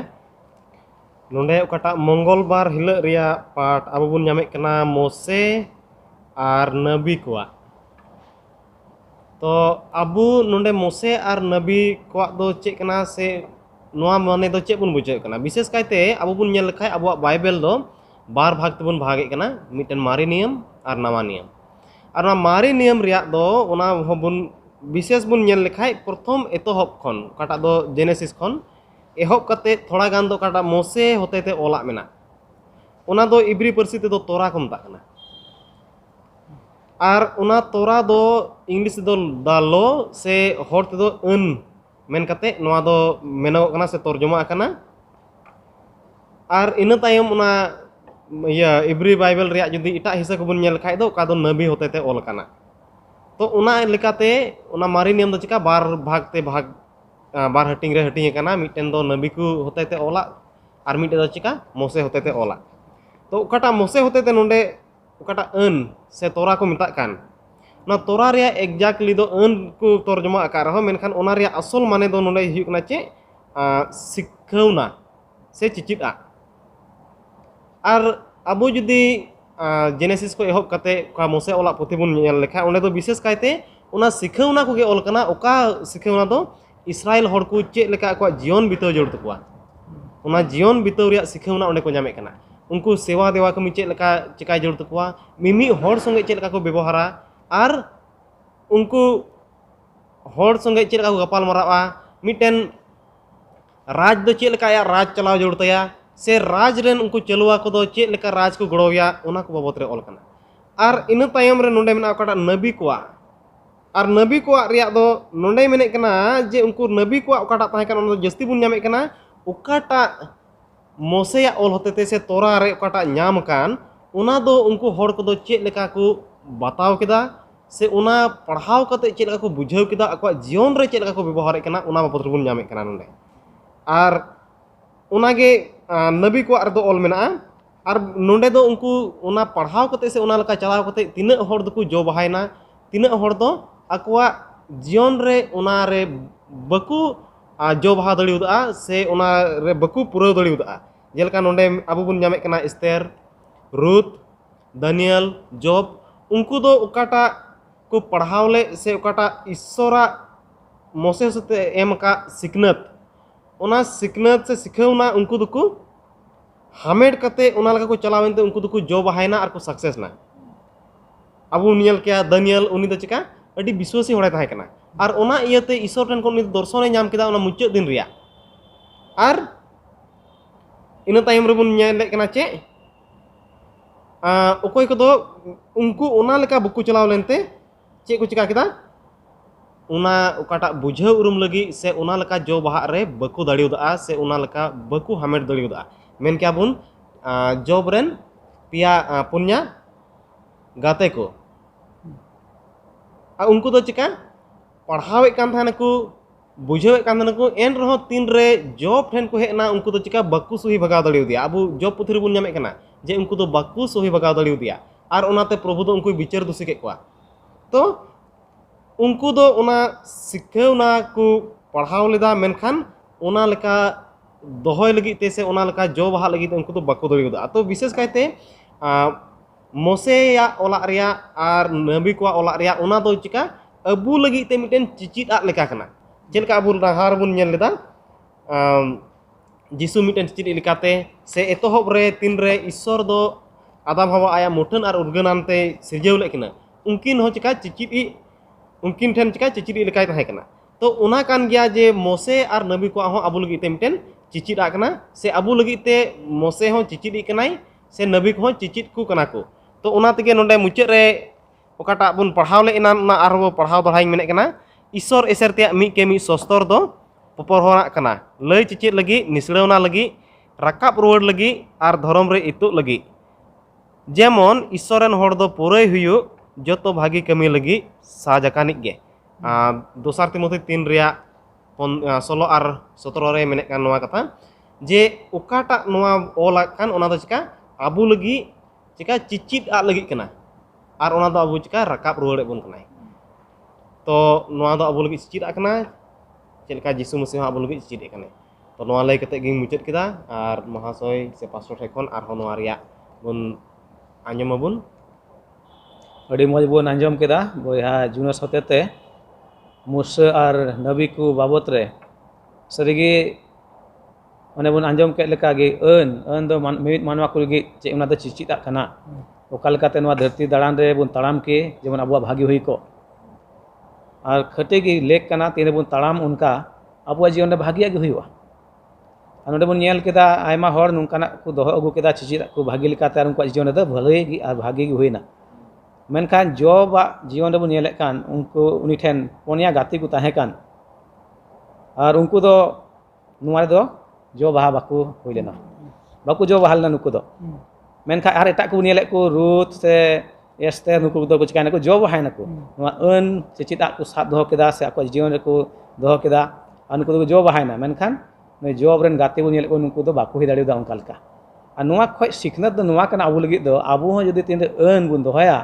नोंडे ओकाटा मंगलबार हिलक रिया पाठ अब बन नामेक कना मोसे और नबी कोआ तो अबु नोंडे मोसे और नबी कोआ दो चेक कना से नोआ माने दो चेक बन बुझे कना विशेष कायते अब बन नेल लखाय अब बाइबल दो बार भाग तबन भागे कना मिटन मारी नियम और नवा नियम और ना मारी नियम रिया दो ओना बन विशेष बन नेल लखाय प्रथम एतोहब खन काटा दो जेनेसिस खन एहब कते थोड़ा गान दो काटा मोसे होते ते ओला मेना ओना दो इब्री पारसी ते दो तोरा को मता कना और ओना तोरा दो इंग्लिश दो दालो से हर ते दो अन मेन कते नोआ दो मेनो कना से तर्जुमा कना और इन तायम ओना या इब्री बाइबल रिया जुदी इटा हिस्सा को बन नेल खाय दो का दो नबी होते ते ओल कना तो ओना लेकाते ओना मारी नियम दो चिका बार भाग ते भाग बार हटिंग रे हटिंग कना मिटन दो नबी को होते ते ओला और मिटे दो चिका मोसे होते ते ओला तो ओकाटा मोसे होते ते नोंडे ओकाटा अन से तोरा को मिता कान ना तोरा रे एक्जेक्टली दो अन को तर्जुमा आकार रहो मेनखान ओना रे असल माने दो नोंडे हिउ कना चे सिखौना से चिचिटा और अबो जुदी जेनेसिस को एहब कते का मोसे ओला पुथि बुन नेल लेखा ओंडे दो विशेष कायते ओना सिखौना को गे ओल कना ओका सिखौना दो इस्राएल हर को चेक लेका को जीवन बिताव जरूर तकवा ओना जीवन बिताव रिया सिखौना ओंडे को नामे कना उनको सेवा देवा कमी चेक लेका चिकाय जरूर तकवा मिमी हर संगे चेक लेका को व्यवहारा और उनको हर संगे चेक लेका को गपाल मरावा मिटेन राज दो चेक लेका या राज चलाव जरूर तया से राज रेन उनको चलवा को दो चेक लेका राज को गड़ोया ओना को बाबत रे ओल कना और इन तायम रे नोंडे मेना ओकाटा नबी कोआ और नबी को रिया दो नोंडे मेने कना जे उनको नबी को ओकाटा ताहे कना ओना जस्ती बुन नामे कना ओकाटा मोसे या ओल होते से तोरा रे ओकाटा नाम कान ओना दो उनको हर को दो चेक लेका को बताव केदा से ओना पढ़ाव कते चेक लेका को बुझाव केदा अको जीवन रे चेक लेका को व्यवहार कना ओना बाबत रे बुन नामे कना नोंडे और ओनागे नबी को आर दो ओल मेना और नोंडे दो उनको ओना पढ़ाव कते से ओना लका चलाव कते तिना हर दो को जो बहायना तिना हर दो अकवा जीवन रे ओना रे बकु जो बहा दड़ी उदा से ओना रे बकु पुराव दड़ी उदा जेलका नोंडे अबु बुन नामे कना एस्तेर रूथ दानियल जॉब उनको दो ओकाटा को पढ़ावले से ओकाटा ईश्वरा मोसे सते एम का सिकनत ओना सिकनत से सिखौना उनको दुकु हामेड कते ओना लगा को चलावेनते उनको दुकु जो बहायना और को सक्सेस ना अबु नियल क्या दानियल उनी दो चिका अड़ी विश्वासी होड़े ताहे कना और ओना इयते ईश्वर ठन को दर्शन नाम केदा ओना मुचाद दिन रिया और इन तायम रे बुन नेल कना चे ओकोय को दो उनको ओना लेका बकु चलाव लेनते चे को चिका केदा ओना ओकाटा बुझाव उरुम लगी से ओना लेका जो बहा रे बकु दाड़िउदा से ओना लेका बकु हामेड दाड़िउदा मेन क्या बुन जॉब रेन पिया पुन्या गाते को उनको दो चिका पढ़ावे कान थाने को बुझावे कान थाने को एन रहो तीन रे जॉब ठेन को हेना उनको दो चिका बकु सुही भगाव दड़िउ दिया अब जॉब पुथि रे बुन नामे कना जे उनको दो बकु सुही भगाव दड़िउ दिया और ओनाते प्रभु दो उनको विचार दोषी के कोआ तो उनको दो उना सिखावना को पढ़ाव लेदा मेनखान उना लेका दोहय लगी ते से उना लेका जो बाहा लगी उनको तो बाको दड़ी गोदा तो विशेष कहते मोसे या ओला रिया आर नबी को ओला रिया उना दो चिका अबू लगी ते मिटेन चिचित आ लेका कना जेलका अबू राहार बुन नेल लेदा जिसु मिटेन चिचित लेकाते से एतोहब रे तीन रे ईश्वर दो आदम हवा आया मुठन और उर्गनानते सिरजेव लेकिना उनकिन हो चिका चिचित उनकिन ठेन चिका चिचित लेकाय तहे कना तो उना कान गया जे मोसे और नबी को हो अबू लगी ते मिटेन चिचित आकना से अबू लगी ते मोसे हो चिचित कनाई से नबी को चिचित को कना को तो उना तेगे नोंडे मुचाद रे ओकाटा बुन पढ़ाव ले इना ना आरो पढ़ाव दोहाई मेने कना ईश्वर एसर ते मी के मी सस्तर दो पपर होना कना लय चिचित लगी निसड़ावना लगी राकाब रुवाड़ लगी और धर्म रे इतु लगी जेमन ईश्वरन हर दो पुरय हुयु जतो भागी कमी लगी साजकानिक गे दोसार तिमोथी 3 रिया 16 और 17 रे मेने कान नोआ कथा जे ओकाटा नोआ ओला कान ओना दो चिका आबू लगी चिका चिचित आ लगी कना और ओना दो आबू चिका राकाब रुवाड़ बन कनाय तो नोआ दो आबू लगी चिचित आ कना चेलका जिसु मसीह आबू लगी चिचित कने तो नोआ लay कते गिं मुचाद केदा और महाशय से पास्टर ठेखन और नोआ रिया बुन आंजम अबुन अड़ी मज बन आंजम केदा बया जुनस होतेते मूसा और नबी को बाबत रे सरिगे ओने बन आंजम के लेका गे अन दो मिमित मानवा को लगी चे उना दो चिचित कना ओका लेकाते नोआ धरती दाड़ान रे बन ताड़ाम के जेमन आबुआ भागी हुई को और खटे की लेक कना तीन बन ताड़ाम उनका आबुआ जीवन रे भागिया गे हुईवा नोडे बन नेल केदा आयमा हर नुंकाना को दोह अगु केदा चिचित को भागी लेकाते उनको जीवन रे भले गी और भागी गे हुईना मेनखान जॉबा जीवन रे बन नेले कान उनको उनी ठेन पोनिया गाती को ताहे कान और उनको दो नुआ दो जो बाहा बाकू हुई लेना बाकू जो बहाल ना नुको दो मेनखान आर एटा को नेले को रूथ से एस्ते नुको दो कुछ काने को जो बहाय ना को नुआ अन चिचित को साथ दो केदा से ako जीवन रे को दो केदा और नुको दो जो बहाय ना मेनखान ने जॉब रेन गाते को नेले को नुको दो बाकू ही दाड़ी दा उनका लका और नुआ खय सिखनत दो नुआ काना आबू लगी दो आबू हो जदी तीन अन बुन दोहया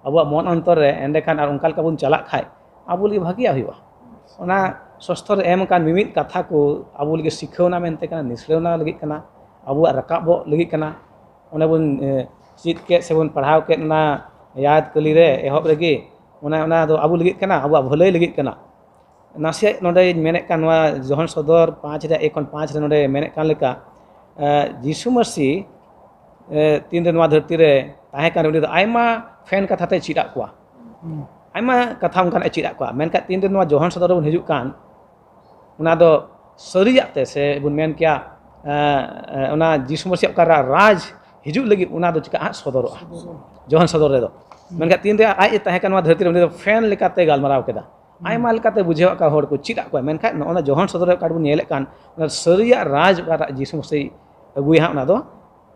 अब मन अंतर रे एंडे खान और उनका लका बुन चला खाय आबू लगी भागिया हुआ ओना सस्तर एम कान मिमित कथा को आबू लगी सिखौना मेनते काना निसड़ौना लगी काना आबू रकाबो लगी काना ओने बुन चित के से बुन पढ़ाव के ना याद कली रे एहब लगी ओना दो आबू लगी काना आबू भलाई लगी काना नासे नोडे मेने कान वा जोहन सदर 5 रे 1 5 रे नोडे मेने कान लेका यीशु मसीह तीन रे नोआ धरती रे ताहे कान उनी दो आयमा फैन कथा ते चिदा कुआ आयमा कथा उनकान चिदा कुआ मेनका तीन रे नोआ जोहन सदर बुन हिजुक कान उना दो सरियाते से बुन मेन किया उना यीशु मसीह का राज हिजुक लगी उना दो चिका सदर जोहन सदर रे दो मेनका तीन रे आय ताहे कान वा धरती रे उनी दो फैन लेकाते गालमाराव केदा आयमा लेकाते बुझेवा का हर को चिदा कुआ मेनका नोना जोहन सदर का बुन नेले कान सरिया राज का यीशु मसीह अगुई हा उना दो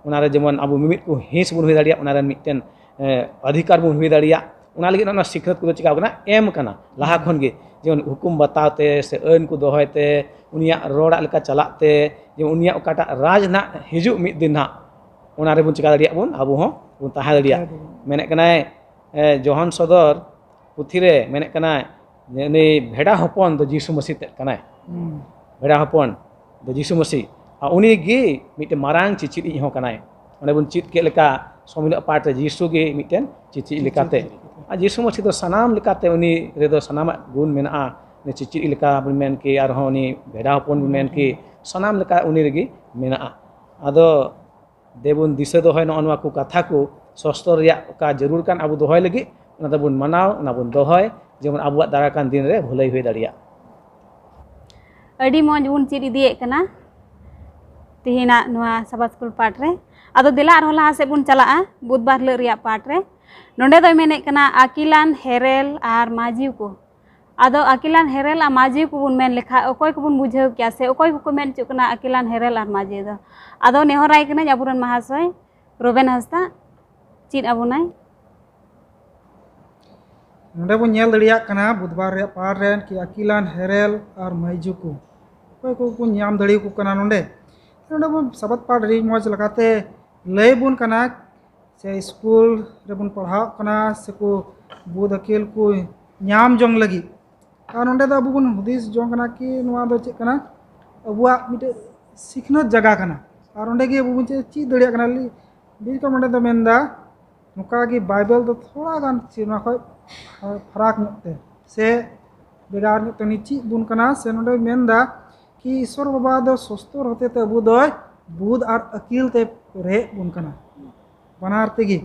उना रे जेमन आबू मिमित को हिस बुन हुई दाड़िया उना रे मिटन अधिकार बुन हुई दाड़िया उना लगी ना सिखत को चिका कना एम कना लाहा खन गे जेमन हुकुम बताते से अन को दोहयते उनिया रोड़ा लेका चलाते जे उनिया ओकाटा राज ना हिजु मिद दिन ना उना रे बुन चिका दाड़िया बुन आबू हो बुन ताहा दाड़िया मेने कनाय जोहन सदर पुथी रे मेने कनाय ने भेड़ा हपन दो यीशु मसीह ते कनाय भेड़ा हपन दो यीशु मसीह उनी गे मिटे मारांग चिचित हो कनाय ओने बुन चित के लेका सोमिल पार्ट यीशु गे मिटेन चिचित लेकाते आ यीशु मसीह दो सनाम लेकाते उनी रे दो सनाम गुण मेना ने चिचित लेका बुन मेन के आर हो उनी भेड़ा हपन बुन मेन के सनाम लेका उनी रेगी मेना आदो देबुन दिसे दो है नोआ को कथा को सस्तर रिया का जरूर कान आबू दोहय लगी उना दो बुन मनाव उना बुन दोहय जेमन आबुआ दाराकान दिन रे भलाई हुई दाड़िया अड़ी मौज बुन चिद इदिए कना तिहिना नोआ सबा स्कूल पाठ रे आदो दिला आरो लहा से बुन चला बुधवार हिलोग रिया पाठ रे नोंडे दो मेने कना अकिलान हेरेल आर माजीव को आदो अकिलान हेरेल आ माजीव को बुन मेन लेखा ओकोय को बुन बुझाव क्या से ओकोय को मेन चुक कना अकिलान हेरेल आर माजीव दो आदो नेहराय कना आबुरन महाशय रोबेन हस्ता चिद आबुनाय नोडे बन नेल दड़िया कना बुधवार रे पार रेन कि अकिलान हेरेल और माइजुकु कोई को बन नाम दड़ी को कना नोडे नोडे बन सबत पाठ री मौज लगाते लय बुन कना से स्कूल रे बन पढ़ाव कना से को बुध अकिल को ᱧᱟᱢ ᱡᱚᱝ ᱞᱟᱹᱜᱤᱫ ᱟᱨ ᱱᱚᱸᱰᱮ ᱫᱚ ᱟᱵᱚ ᱵᱚᱱ ᱦᱩᱫᱤᱥ ᱡᱚᱝ ᱠᱟᱱᱟ ᱠᱤ ᱱᱚᱣᱟ ᱫᱚ ᱪᱮᱫ ᱠᱟᱱᱟ ᱟᱵᱚᱣᱟᱜ ᱢᱤᱫᱴᱮᱡ ᱥᱤᱠᱷᱱᱟᱹᱛ ᱡᱟᱭᱜᱟ ᱠᱟᱱᱟ ᱟᱨ ᱚᱸᱰᱮ ᱜᱮ ᱟᱵᱚ ᱵᱚᱱ ᱪᱮᱫ ᱫᱟᱲᱮᱭᱟᱜ ᱠᱟᱱᱟ ᱵᱤᱞᱠᱩᱞ ᱱᱚᱸᱰे ᱫᱚ ᱢᱮᱱᱫᱟ ᱱᱚᱝᱠᱟ ᱜᱮ ᱵᱟᱭᱵᱮᱞ ᱫᱚ ᱛᱷᱚᱲᱟ ᱜᱟᱱ ᱱᱚᱣᱟ ᱠᱷᱚᱡ ᱯᱷᱟᱨᱟᱠ ᱧᱚᱜ ᱛᱮ ᱥᱮ ᱵᱷᱮᱜᱟᱨ ᱧᱚᱜ ᱛᱮ ᱪᱮᱫ ᱵᱚᱱ ᱠᱟᱱᱟ ᱥᱮ ᱱᱚᱸᱰे ᱢᱮᱱᱫᱟ ᱠᱤ ᱤᱥᱥᱚᱨ ᱵᱟᱵᱟ ᱫᱚ ᱥᱚᱥᱛᱚᱨ ᱦᱚᱛᱮ ᱛᱮ ᱟᱵᱚ ᱫᱚᱭ ᱵᱩᱫ ᱟᱨ ᱟᱹᱠᱤᱞ te ᱯᱮᱨᱮᱡ ᱵᱚᱱ ᱠᱟᱱᱟ ᱵᱟᱱᱟᱨ ᱛᱮᱜᱮ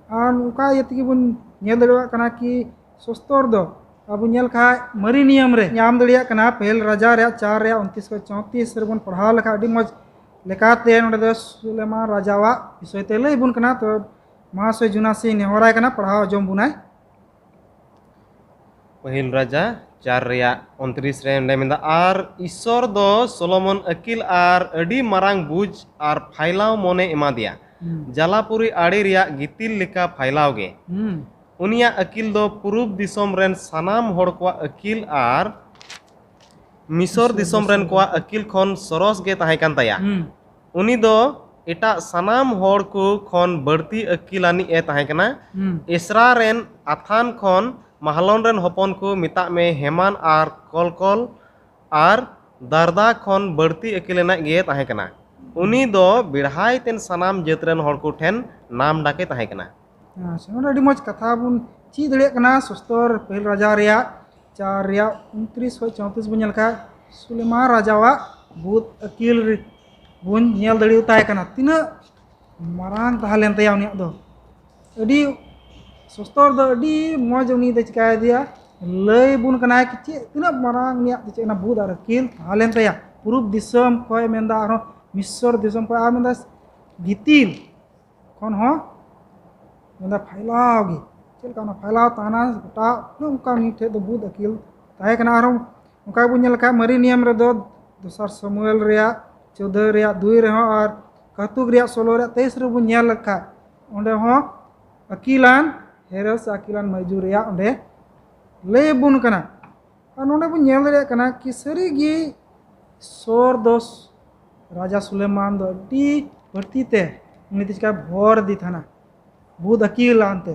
ᱟᱨ ᱱᱚᱝᱠᱟ ᱤᱭᱟᱹ ᱛᱮᱜᱮ ᱵᱚᱱ ᱧᱮᱞ ᱫᱟᱲᱮᱭᱟᱜ ᱠᱟᱱᱟ ᱠᱤ ᱥᱚᱥᱛᱚᱨ ᱫᱚ ᱟᱵᱚ ᱧᱮल ᱠᱷᱟᱡ ᱢᱟᱨᱤ ᱱᱤᱭᱚᱢ ᱨᱮ ᱧᱟᱢ ᱫᱟᱲᱮᱭᱟᱜ ᱠᱟᱱᱟ ᱯᱮᱦᱮᱞ ᱨᱟᱡᱟ ᱨᱮᱭᱟᱜ 4 ᱨᱮᱭᱟᱜ 29 ᱠᱷᱚᱡ 34 ᱨᱮᱵᱚᱱ ᱯᱟᱲᱦᱟᱣ ᱞᱮᱠᱷᱟᱡ ᱟᱹᱰᱤ ᱢᱚᱡᱽ ᱞᱮᱠᱟᱛᱮ ᱱᱚᱸᱰᱮ ᱫᱚ सुलेमान राजावाग विषय ते लई बुन कना तो महाशय जुनासी नेहराय कना पढ़ाव आजम बुनाय पहिल राजा 4 रेया 29 रे अंडे मेंदा आर ईश्वर दो सोलोमन अकिल आर अडी मारांग बुझ आर फाइलाव मोने एमा दिया जलापुरी आड़ी रिया गितिल लेका फाइलाव गे उनिया अकिल दो पूर्व दिसोम रेन सनाम होड़ को Akil are Misar Disom rain को अकिल खन सरस गे ताहे कान ताया उनी दो एटा सनाम होड़ को खन बढ़ती अकिलानी ए ताहे कना इसरा रेन आथान खन महलोन रेन हपन को मिता में हेमान आर कलकल आर दारदा खन बढ़ती अकिलेना गे ताहे कना उनी दो बिढ़ाई तेन सनाम जेत रेन होड़ को ठेन नाम डाके ताहे कना नोंडे अडी मज कथा बुन ची दड़ियाग कना सस्तर पहिल राजा रेया 4 रेया 29 खoj 34 बुन नेल खा सुलेमान राजावा बुत अकिल बुन नेल दड़िउ ताहे कना तिना मारांग ताहलेन तया उनिया दो अडी सस्तर दो अडी मज उनी दे चिकाय दिया लय बुन कना कि चे तिना मारांग निया दे चेना बुत आर अकिल ताहलेन तया पूर्व दिसम खoj मेंदा आरो मिसर दिसम खoj आ मेंदा गितिल खन हो मेंदा फैलाव गे चलका ना फैलाव ताना गोटा नोंका नीठे दो बुद अकिल ताहे कना आरो नोंका बो नेल खा मरी नियम रे दो दोसर समूएल रेया 14 रेया 2 रे हो और कहतुक रेया 16 रेया 23 रे बो नेल खा ओंडे हो अकिलान हेरस अकिलान मजू रेया ओंडे ले बुन कना और नोंडे बो नेल दड़िया कना कि सरी गी सोर दोस राजा सुलेमान दो डी बढ़ती ते उनी तिका भोर दी थाना बुद अकिल आनते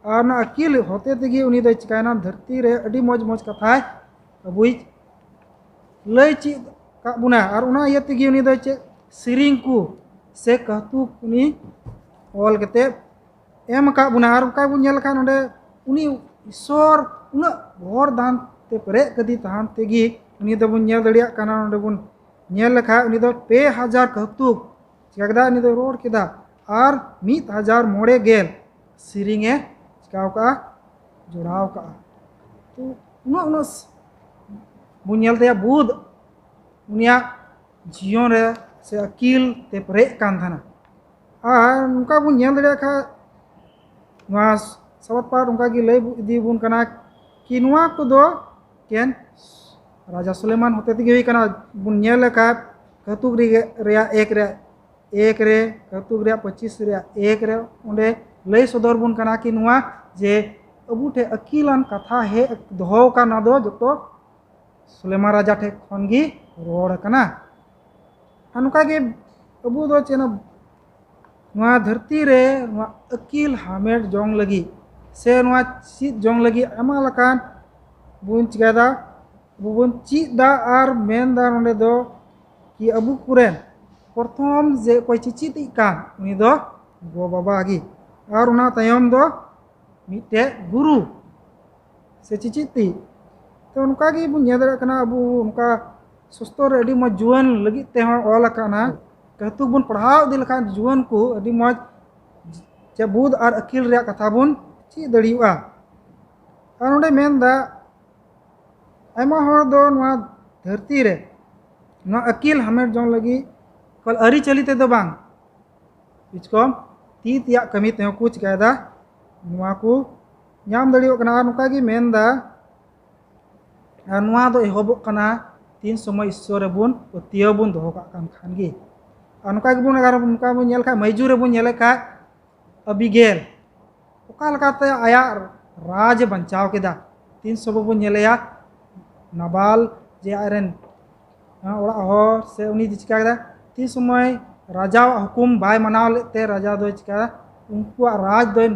और ना अकिल होते तेगी उनी दो चिकायना धरती रे अडी मज मज कथा अबुई लय ची का बुना और उना ये तेगी उनी दो चे सिरिंग को से कहतु उनी ऑल कते एम का बुना और का बुन नेल खा नोंडे उनी ईश्वर उना भोर दान ते परे कदी तहान तेगी उनी दो बुन नेल दड़िया काना नोंडे बुन नेल खा उनी दो 2000 कहतु चिकादा उनी दो रोड केदा और 1000 मोड़े गेल सिरिंगे चिकाव का जोड़ाव का तो उना उना बुनियल ते बुद उनिया जीवन रे से अकिल ते परे कान थाना और उनका बुन नेल दड़िया खा नवा सवत पार उनका गी लय इदी बुन कना कि नवा को दो केन राजा सुलेमान होते तेगी हुई कना बुन नेल खा कहतुक रेया 1 रे कहतुक रेया 25 रेया 1 रे ओंडे लय सदर बुन कना कि नुआ जे अबू ठे अकिलान कथा हे दोहो का ना दो जतो सुलेमान राजा ठे खनगी रोड कना अनुका के अबू दो चेना नुआ धरती रे नुआ अकिल हामेट जोंग लगी से नुआ चीत जोंग लगी एमा लकान बुन चिकादा बुन चीत दा आर मेन दा नोंडे दो कि अबू कुरेन प्रथम जे कोई चिचित कान उनी दो गो बाबा गी और उना तयम दो मिटे गुरु से चिचिती तो उनका गी बुन नेदर कना अबू उनका सुस्तर अडी मज जुवन लगी ते हो ऑल कना कहतु बुन पढ़ाव दिल खान जुवन को अडी मज जे बुद और अकिल रे कथा बुन ची दड़ियुआ और उंडे मेनदा आयमा होर दो नवा धरती रे नवा अकिल हमेट जों लगी कल अरी चली ते दो बांग इचकोम ती तिया कमी ते को चिकायदा नुआ को नाम दड़ियो कना नुका गी मेनदा नुआ दो एहबो कना 3 समय ईश्वर बुन पतियो बुन दोहो का कान खान गी नुका गी बुन अगर नुका बुन नेल खा मैजूर बुन नेले खा अबिगेल ओका लकाते आया राज बंचाव केदा 3 सब बुन नेलेया नबाल जे आयरन ओड़ा हो से उनी चिकायदा 3 समय राजा हुकुम बाय मनाव लेते राजा दो चिका उनको राज दो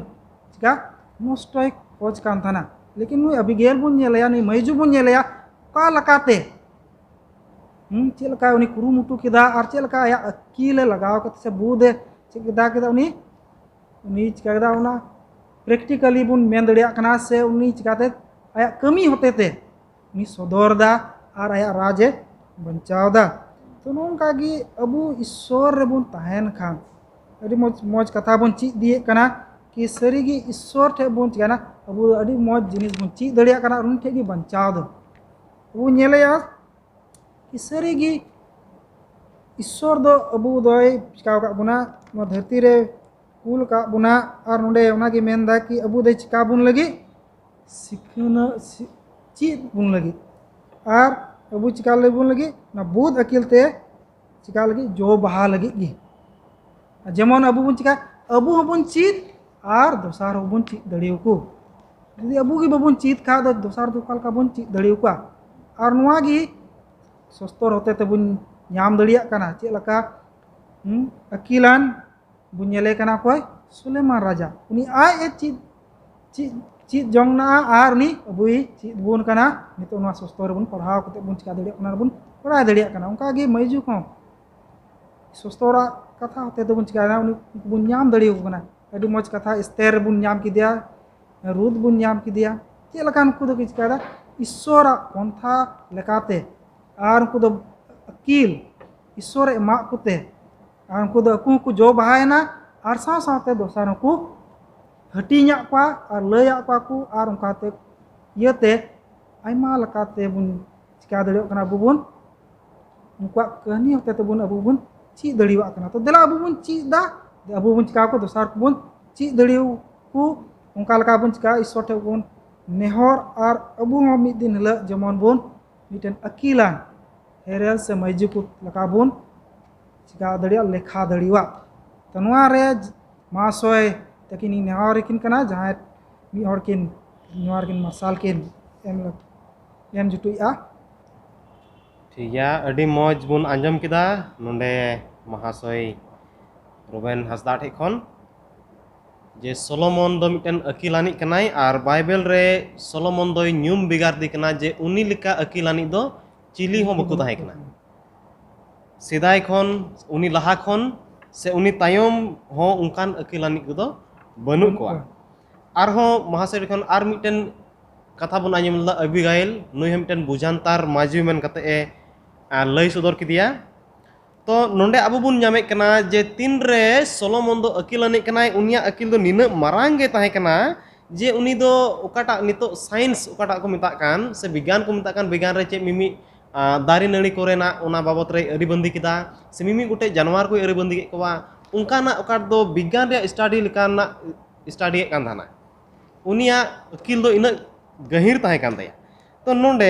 चिका नष्टय खोज कान थाना लेकिन नुई अबिगेल बुन नेलया नुई मैजू बुन नेलया का लकाते चेद लका उनी कुरुमुटु केदा और चेद लका आया अकील लगाव कते से बुदे चेद केदा उनी चिका केदा उना प्रेक्टिकली बुन मेन दड़िया कना से उनी चिकाते आया कमी होते थे उनी सदरदा और आया राजे बंचावदा तो नोंका गी अबु ईश्वर रे बुन तहन खान अड़ी मौज कथा बुन चीज दिए कना कि सरीगी ईश्वर ठे बुन चिकाना अबु अड़ी मौज जिनिस बुन चीज दड़िया कना उन ठे गी बंचाव दो अबु नेलेया कि सरीगी ईश्वर दो अबु दोय चिकाव का बुना नो धरती रे कुल का बुना और नोंडे उना की मेनदा कि अबु दे चिका बुन लगी सिखना चीज बुन लगी और अबु चिका ले बुन लगी ना बुध अकिल ते चिका लगी जो बहा लगी गी जेमन अबु बुन चिका अबु हबुन चीज और दोसार हबुन चीज दड़ियो को यदि अबु की बबुन चीज खा दो दोसार दुकाल का बुन चीज दड़ियो को और नुआ गी सस्तर होते ते बुन नाम दड़िया कना चे लका अकिलान बुन नेले कना कोई सुलेमान राजा उनी आय चीज चीज चीज जंगना और नी अबुई चीज बुन कना नितो नुआ सस्तर बुन पढ़ाव कते बुन चिका दड़िया कना बुन पढ़ाई दड़िया कना उनका गी मैजू को सस्तरा कथा होते तो बुन चिका उनी बुन नाम दड़ियो कना अड़ी मौज कथा स्तेर बुन नाम की दिया रुद बुन नाम की दिया चे लका उनको दो चिका ईश्वर पंथा लेकाते और उनको दो अकील ईश्वर एमा कुते और उनको दो को जो बहायना और साव सावते दोसार को हटिया को और लया को और उनकाते येते आयमा लकाते बुन चिका दड़ियो कना बुबुन उनका कहानी होते तो बुन अबु बुन ची दड़ियो कना तो देला अबु बुन ची दा अबु बुन चिका को दोसार को बुन ची दड़ियो को उनका लका बुन चिका ईश्वर ठे बुन नेहर और अबु हम मिद दिन हला जमन बुन मिटन अकीलान हेरेल से मैजू को लका बुन चिका दड़िया लेखा दड़िया तो नुआ रे मासोय तकिनी नेहर किन कना जहां मी हर किन नुआर किन मसाल किन एम जुटुया ठीक है अड़ी मौज बुन आंजम किदा नोंडे महाशय रुबेन हासदा ठे खन जे सोलोमन दो मिटन अकिलानी कनाई और बाइबल रे सोलोमन दो न्यूम बिगार दी कना जे उनी लिका अकिलानी दो चिली हो बको ताहे कना सिदाय खन उनी लहा खन से उनी तायम हो उनकान अकिलानी को बनु को और हो महाशय खन और मिटन कथा बुन आंजम ला अबिगाइल नुई मिटन बुझानतार माजू मेन कते ए लय सदर किदिया तो नोंडे अबु बुन नामे कना जे तीन रे सोलोमन दो अकिलानी कनाय उनिया अकिल दो निना मारांग गे ताहे कना जे उनी दो ओकाटा नितो साइंस ओकाटा को मिता कान से विज्ञान को मिता कान विज्ञान रे चे मिमी दारी नड़ी कोरेना ओना बाबत रे अरिबंदी किदा से मिमी गुटे जानवर को अरिबंदी के कोवा उनकाना ओकाट दो विज्ञान रे स्टडी लिकाना स्टडी कान थाना उनिया अकिल दो इना गहिर ताहे कान तया तो नोंडे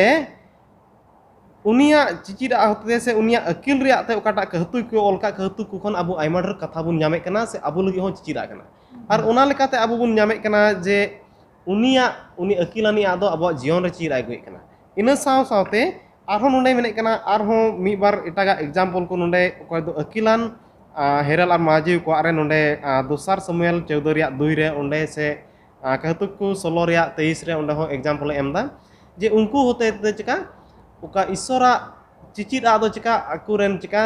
उनिया चिचिरा होते से उनिया अकिल रे आते ओकाटा कहतु को ओलका कहतु को खन अबु आइमा डर कथा बुन नामे कना से अबु लगी हो चिचिरा कना और ओना लेकाते अबु बुन नामे कना जे उनिया उनी अकिलानी आदो अबु जीवन रे चिरा गई कना इना साव सावते आरो नोंडे मेने कना आरो मी बार इटागा एग्जांपल को नोंडे कोय दो अकिलान हेरल और माजी को आरे नोंडे दोसार समुएल 14 रिया 2 रे ओंडे से कहतु को 16 रिया 23 रे ओंडे हो एग्जांपल एमदा जे उनको होते चिका उका ईश्वरा चिचिद आदो चिका अकुरेन चिका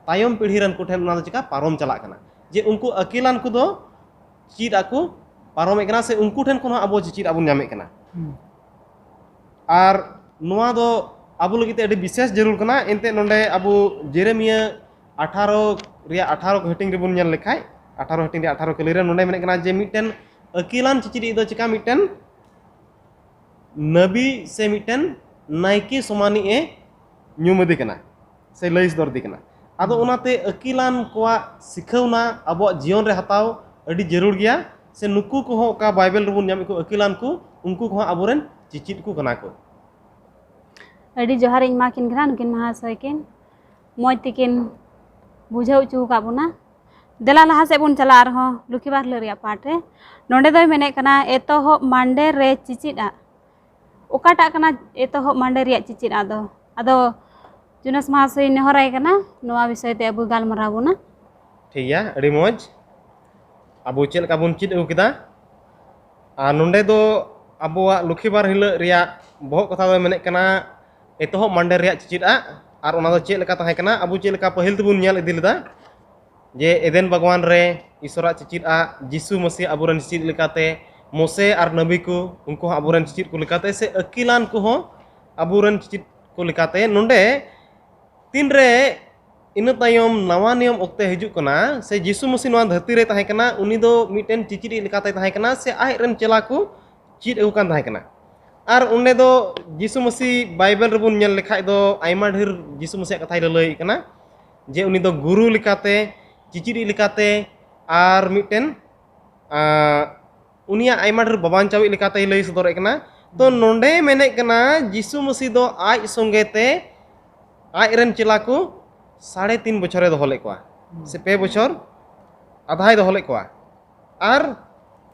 तायम पीढ़ी रन कुठेन ना चिका पारम चला कना जे उनको अकिलान को दो चिद आकु पारम एकना से उनको ठेन कोन अबो चिचिद अबु नामे कना और नुआ दो अबु लगिते अडी विशेष जरूर कना एनते नोंडे अबु जेरेमिया 18 रिया 18 हटिंग रे बुन नेल लेखाय 18 हटिंग रे 18 कली रे नोंडे मेने कना जे मिटन अकिलान चिचिद दो चिका मिटन नबी से मिटन नाइके समानी ए न्यूमदी कना से लइस दर्दी कना आदो उनाते अकिलान कोआ सिखौना अबो जीवन रे हताव अडी जरूर गया से नुकु को हो का बाइबल रे बुन नाम को अकिलान को उनको को अबोरेन चिचित को कना को अडी जोहार इन माकिन घरा नुकिन महाशय किन मौज तिकिन बुझाव चू का बुना देला लहा से बुन चला रहो लुखीबार लरिया पाठ रे नोंडे दो मेने कना एतो हो मांडे रे चिचिदा ओकाटा कना एतो हो मांडे रिया चिचिद आदो आदो जुनस महाशय नेहराय कना नोआ विषय ते अबु गालमराव बुना ठीक है अडी मौज अबु चेल का बुन चिद किदा आ नोंडे दो abuak lukhibar hila riak bohok kata do menek kana etohop mande riak cicit a ar ona do chet leka tahe kana abu chet leka pahil tebun nyal idil da je Eden Bagwan re isora cicit a Jisu Masih aburan cicit lekate Mose ar nabi ku unku aburan cicit ku lekate se akilan ku ho aburan cicit ku lekate nonde tinre ina tayom nawa niयम okte hijuk kana se Jisu Masih noa dharti re tahe kana uni do miten cicit lekate tahe kana se ai ren chela ku cit agu kan tahe kana ar unde do Jisu Masih Bible rebun nyel lekhai do aima dhir Jisu Masih kathai lelai kana je uni do guru lekate cicit lekate ar miten unia aima dhir baban cawi lekate lei sodore kana to nonde menek kana Jisu Masih do aj songete aj ren chela ku 3.5 বছরে দহলে কোয়া সে 2 বছর আধাই দহলে কোয়া আর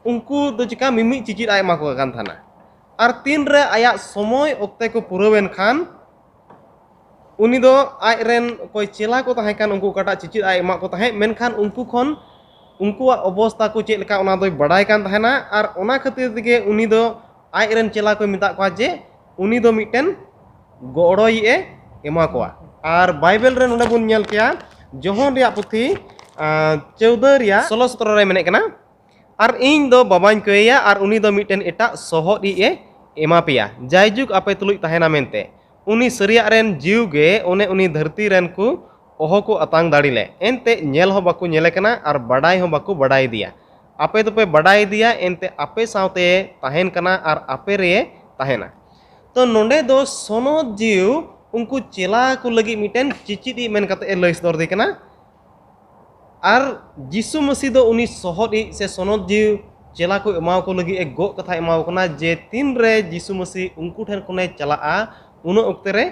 উনকু দো চিকা মিমি চিচির আয় মাকো কান থানা আর 3 রে আয়া সময় অক্তে কো পুরোবেন খান উনি দো আয় রেন কই চেলা কো তাহে কান উনকু কাটা চিচির আয় মা কো তাহে মেনখান উনকু খন উনকুয়া অবস্থা কো চেক লেকা ওনা দই বাড়াই কান তাহেনা আর ওনা খাতির দিকে উনি দো আয় রেন চেলা কো মিতা কোয়া যে উনি দো মিটেন গড়ই এ এমা কোয়া আর বাইবেল রে নডে বুন nyel kya johon ria puthi 14 ria 16-17 re menek kana ar ing do babañ koya ar uni do miten eta sohod i e ema pia jaijuk ape tuluj tahena mente uni seriak ren jiu ge one uni dharti ren ku oho ko atang darile ente nyel ho baku nyele kana ar badai ho baku badai dia ape to pe badai dia ente ape saute tahen kana ar ape re tahena to nonde do sonod jiu उनको चेला को लगी मिटेन चिचिदी main कते लई सदर दे कना are जिसु मसीह दो उनी सोहदी से सनद जी चेला को एमाव को लगी एक गो कथा एमाव कना जे तीन रे जिसु मसीह उनको ठेन कोने चलाआ उन ओक्ते रे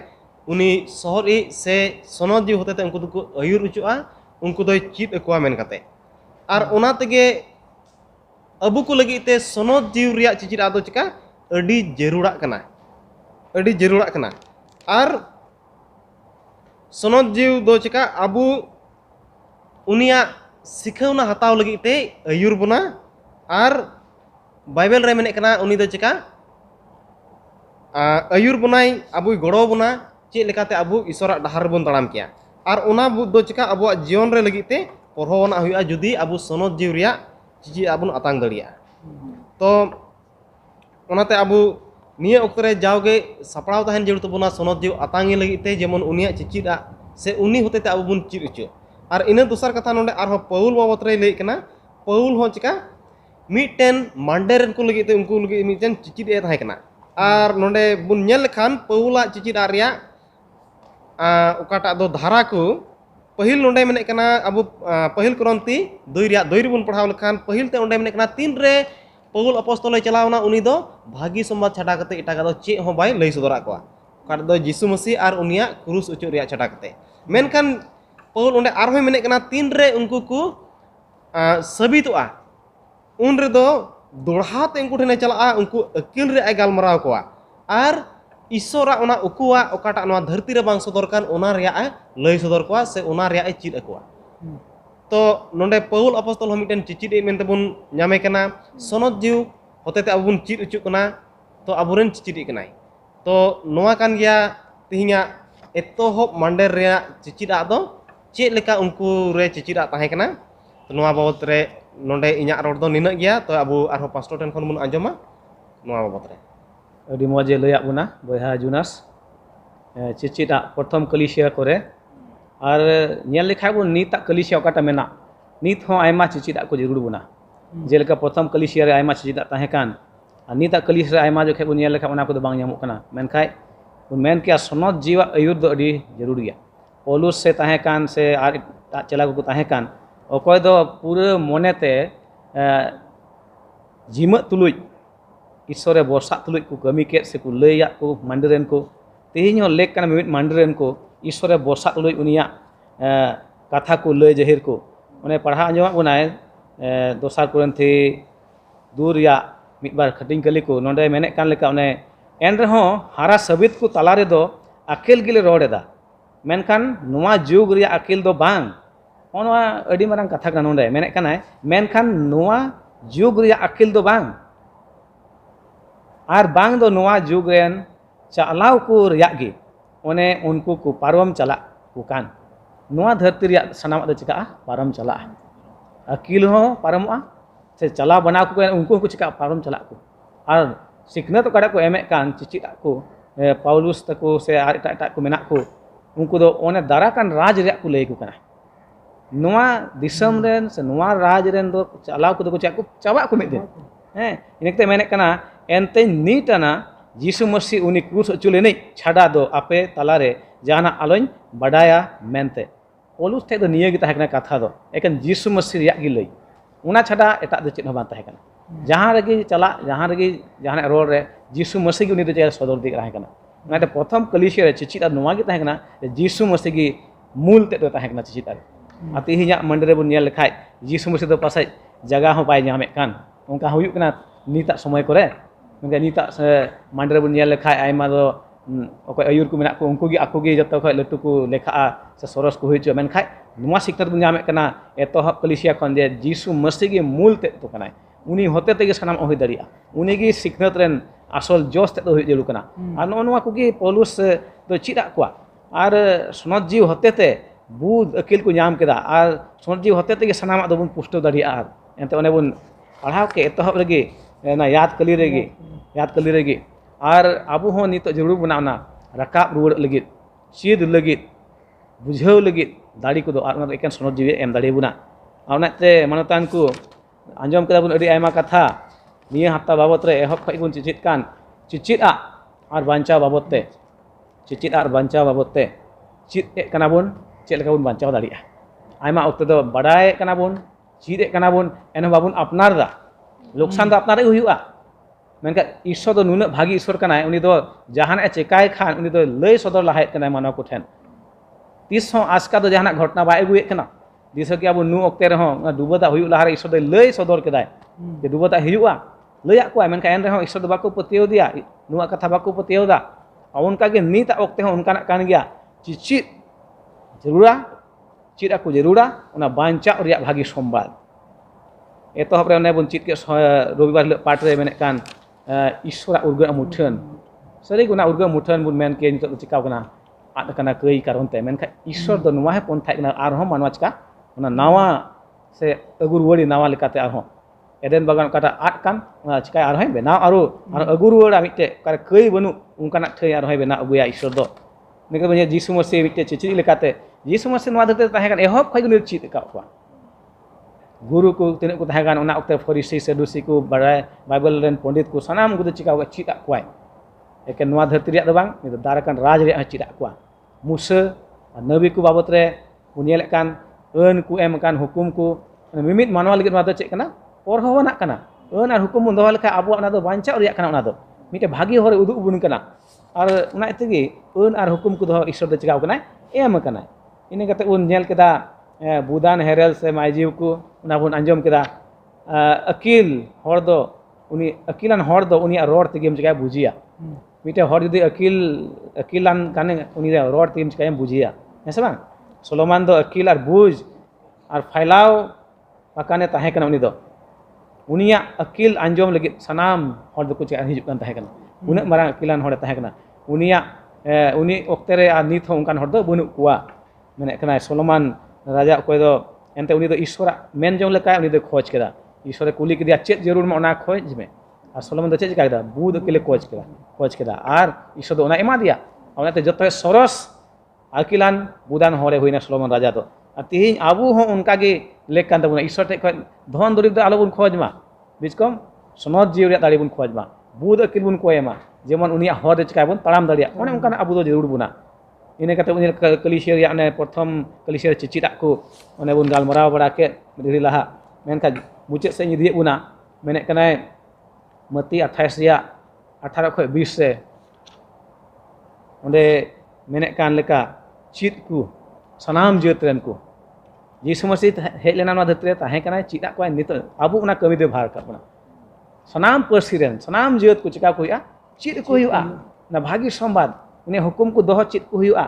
उनी सोहदी से सनद जी होते उनको को अयुर उचुआ उनको दो चित अकुआ मेन कते आर ओना तगे अबु को लगी ते सनद जी रिया चिचिदा दो चिका अडी जरूरा कना আর সনদ জিউ দো চিকা আবু উনিয়া শিখাউনা হাতাও লাগি তে আয়ুর বনা আর বাইবেল রে মেনে কানা উনি দো চিকা আয়ুর বনাই আবু গড়ো বনা চে লেকাতে আবু ঈশ্বরা ডাহার বন তাড়াম কিয়া আর ওনা দো চিকা আবু জীবন রে লাগি তে পড়হওনা হুইয়া যদি আবু সনদ জিউ রিয়া চিচি আবুন আতাং দাড়িয়া তো ওনাতে আবু निये ओक्तरे जाओगे सपड़ाव तहन जरूर तबना सनद जीव आतांगी लगिते जेमन उनिया चिचिदा से उनी होते ते अबुन चिर उचो और इन दूसर कथा नोंडे आरो पौल बाबत रे लई कना पौल हो चिका मिटेन मांडेरन को लगिते उनको लगी मिटेन चिचिद ए थाहे कना और नोंडे बुन नेल खान पौला चिचिदा रिया ओकाटा दो धारा को पहिल नोंडे मेने कना अबु पहिल क्रांति 2 रिया 2 रिबुन पढ़ाव लखान पहिल ते ओंडे मेने कना 3 रे पौल अपostol चलावना उनी दो भागी संबाद छाटा कते इटागा दो चे हो बाय लई सदरा कोआ काट दो जिसु मसीह आर उनिया क्रूस उचु रिया छाटा कते मेनखान पौल ओंडे आर होय मेने कना 3 रे उनको को सबितोआ उन रे दो दोड़हाते उनको ठेने चला उनको अकिल रे आय गालमराव कोआ आर ईश्वरा ओना उकुआ ओकाटा नोआ धरती रे बांग सदर कान ओना रिया लई सदर कोआ से ओना रिया चिद अकोआ तो नोंडे पौल अपostol हो मिटेन चिचिद मेनते बुन ᱧᱟᱢᱮ कना सनद जीव होतेते अबु बुन चिद उचु कना तो अबुरेन चिचिद कनाय तो नोआ कान गया तिहिया एतोहब मांडेर रिया चिचिदा दो चे लेका उनको रे चिचिदा ताहे कना तो नोआ बाबत रे नोंडे इᱧᱟᱜ रोड दो निना गया तो अबु आरो पास्टर टेन खन बुन आंजमा नोआ बाबत रे अडी मजे लया बुना बयहा जुनास चिचिदा प्रथम कलिसिया करे और नेल लेखा बो नीता कलिसिया ओकाटा मेना नीत हो आयमा चिचिदा को जरूर बुना जेलका प्रथम कलिसिया रे आयमा चिचिदा ताहे कान और नीता कलिसिया आयमा जो खे बो नेल लेखा ओना को बांग ᱧᱟᱢᱚᱜ ᱠᱟᱱᱟ मेनखाय मेन किया सनद जीवा अयुर दो अडी जरूर गया पौलुस से ताहे कान से आर चला को ताहे कान ओकय दो पूरे मोनेते जिमत तुलुj ईश्वरे बरसा तुलुj को कमी के से को लैया को मांडरेन को तेहिñ हो लेक कान मिट मांडरेन को ईश्वरे बरसा तुलुj उनिया कथा को लय जहिर को उन्हें पढ़ा आंजमा बनाए दोसार कुरंथी दूर या मिटबार खटिंग कली को नोंडे मेने कान लेका उन्हें एन रहो हारा सबित को तला रे दो अकेल गिले रोडेदा मेनखान नुआ जुग रिया अकेल दो बांग ओनवा अडी मारंग कथा का नोंडे मेने कानाय मेनखान नुआ जुग रिया अकेल दो बांग आर बांग दो नोआ जुग रेन चालाव को रिया गे ओने उनको को पारम चला को कान नोआ धरती रिया सनाम दो चिका पारम चला अकील हो पारमोआ से चला बना को उनको को चिका पारम चला को और सिखनत कड़ा को एमे कान चिचिता को पाउलुस तको से आर एटा को मेना को उनको दो ओने दारा कान राज रिया को लई को कना नोआ दिसम रेन से नोआ राज रेन दो चलाव को दो को चाबा को मिद दिन हैं इनकते मेने कना एनते नीटना यीशु मसीह उनी क्रूस अचुलेने छाड़ा दो आपे तलारे जाना आलोइन बडाया मेनते पोलुस थे दो निये गी तहकना कथा दो एकन यीशु मसीह रिया गी लई उना छाड़ा एटा दो चित बान तहकना जहां रगी चला जहां रगी जहां रोड रे यीशु मसीह गी उनी दो जे सदर दिग रहकना उनाते प्रथम कलिसिया रे चिचिता नोवा गी तहकना यीशु मसीह गी मूल ते दो तहकना चिचिता आती हिया मंडरे बुन नेल लेखाय यीशु मसीह दो पासे जगह हो पाय जामे कान उनका हुयुक कना नीता समय करे उनका नीता मंडरे बुन नेल लेखाय आयमा दो अकोय अयुर को मेना को उनको गी आको गी जतो खय लटु को लेखा से सरस को हुइचो मेन खाय नुवा सिखनत बुन जामे कना एतोहब कलिसिया खन जे यीशु मसीह गी मूल ते तो कनाय उनी होते ते सनाम होय दरिया उनी गी सिखनत रेन आसल जोस ते होय जलु कना आर नोवा को गी पौलुस दो चिदा कोआ आर सनत जीव होते ते बुद अकिल को नाम केदा आर सनत जीव होते ते सनाम दो बुन पुष्टो दरिया आर एनते ओने बुन पढ़ाव के एतोहब रेगी ना याद कली रेगी आर आबू हो नित जरूर बना ना रकाब रुवर लगित चीद लगित बुझाव लगित दाड़ी को दो आर ना एकेन सनत जीव एम दाड़ी बुना आउनाते मानतान को आंजम केदा बुन अडी आयमा कथा निया हफ्ता बाबत रे एहब खय बुन चिचित कान चिचिता आर बांचा बाबत ते चिचित आर बांचा बाबत ते चित ए कना बुन चेल का बुन बांचा दाड़िया आयमा ओक्ते दो बडाय कना बुन चिद ए कना बुन एन बाबुन अपनार दा लोकसान दो अपनार हुयुआ मेनका ईश्वर दो नुना भागी ईश्वर कनाय उनी दो जहाना चेकाय खान उनी दो लय सदर लाहाय कनाय मानव को ठेन तीस हो आजका दो जहाना घटना बाय अगुए कना दिसो कि अब नु ओक्ते रहो डुबदा हुयु लाहारे ईश्वर दो लय सदर केदाय जे डुबदा हुयुआ लया को मेनका एन रहो ईश्वर दो बाको पतियो दिया नुआ कथा बाको पतियो दा उनका के नीत ओक्ते हो उनका कान गया चिचित जरूरा चिदा को जरूरा उना बांचा रिया भागी संबाद एतोहब रे बुन चित के रविवार पाठ रे मेने कान ईश्वर उर्गा मुठन सरी गुना उर्गा मुठन बुन मेन के नितो चिकाव कना आद कना कई कारण ते मेन खा ईश्वर दो नुवा हे पन थाय कना आर हो मानवा चिका उना नावा से अगुर वड़ी नावा लेकाते आर हो एडेन बागान काटा आद कान चिकाय आर हो बेना आरो अगुर वड़ा मिटे करे कई बनु उनकाना थै आर हो बेना अगुया ईश्वर दो निके बने यीशु मसीह मिटे चिचि लेकाते यीशु मसीह नुवा धरते ताहे कान एहब खय गुन चित का को गुरु को तिने को ताहेगान उना ओक्ते फरीसी सदुसी को बड़ाय बाइबल रेन पंडित को सनाम गुद चिका चिदा कोय एके नुआ धरती रिया दबांग नि दारकान राज रिया चिदा कोआ मूसा नबी को बाबत रे उनियल कान अन को एम कान हुकुम को मिमित मानवा लगित मादो चेक कना और होवना कना अन आर हुकुम बुन दोहा लेखा आबो अना दो बांचा रिया कना उना दो मिटे भागी हर उदु बुन कना आर उना इतगी अन आर हुकुम को दो ईश्वर दो चिका कना एम कना इने कते उन नेल केदा बुदान हेरेल से माइजीव को उना बुन अंजम केदा अकील हर दो उनी अकीलान हर दो उनी रोड तेगेम चिका बुझिया मिटे हर जदि अकीलान काने उनी रोड तेगेम चिका बुझिया हेसे बांग सोलोमान दो अकील आर बुझ आर फैलाव पाकाने ताहे कना उनी दो उनिया अकील अंजम लगे सनाम हर दो को चिका हिजुक कान ताहे कना उना मारां अकीलान हर ताहे कना उनिया उनी ओक्ते रे आ नित हो उनकान हर दो बनु कुआ मेने कना सोलोमान राजा कोई दो एनते उनी दो ईश्वर मेन जों लेका उनी दो खोज केदा ईश्वर कुली केदिया चेत जरूर में ओना खोज में आर सोलोमन दो चेत चिका केदा बुद अकेले खोज केदा आर ईश्वर दो ओना एमा दिया ओनाते जतो सरस अकिलान बुदान हरे हुइना सोलोमन राजा दो आर तिहिन आबू हो उनका गे लेक कान तबुना ईश्वर टे धन दुरिब दो आलो बुन खोज मा बिचकम सनद जीव रे दाड़ी बुन खोज मा बुद अकिल बुन कोयमा जेमन उनिया हर चिका बुन ताराम दाड़िया ओने उनका आबू दो जरूर बुना इने कते उनी कलिसिया या ने प्रथम कलिसिया चिचिदा को ओने बुन गालमराव बड़ा के दिरी लाहा मेनका मुचे से निदिए बुना मेने कनाय मती 28 रिया 18 खय 20 से ओंडे मेने कान लेका चित को सनाम जेतरेन को यीशु मसीह हेज लेना नो धरती रे ताहे कनाय चिदा को नित आबू उना कमी दे भार का सनाम परसिरेन सनाम जेत को चिका को हुआ चित को हुआ ना भागी संवाद उन्हें हुकुम को दोह चित को हुआ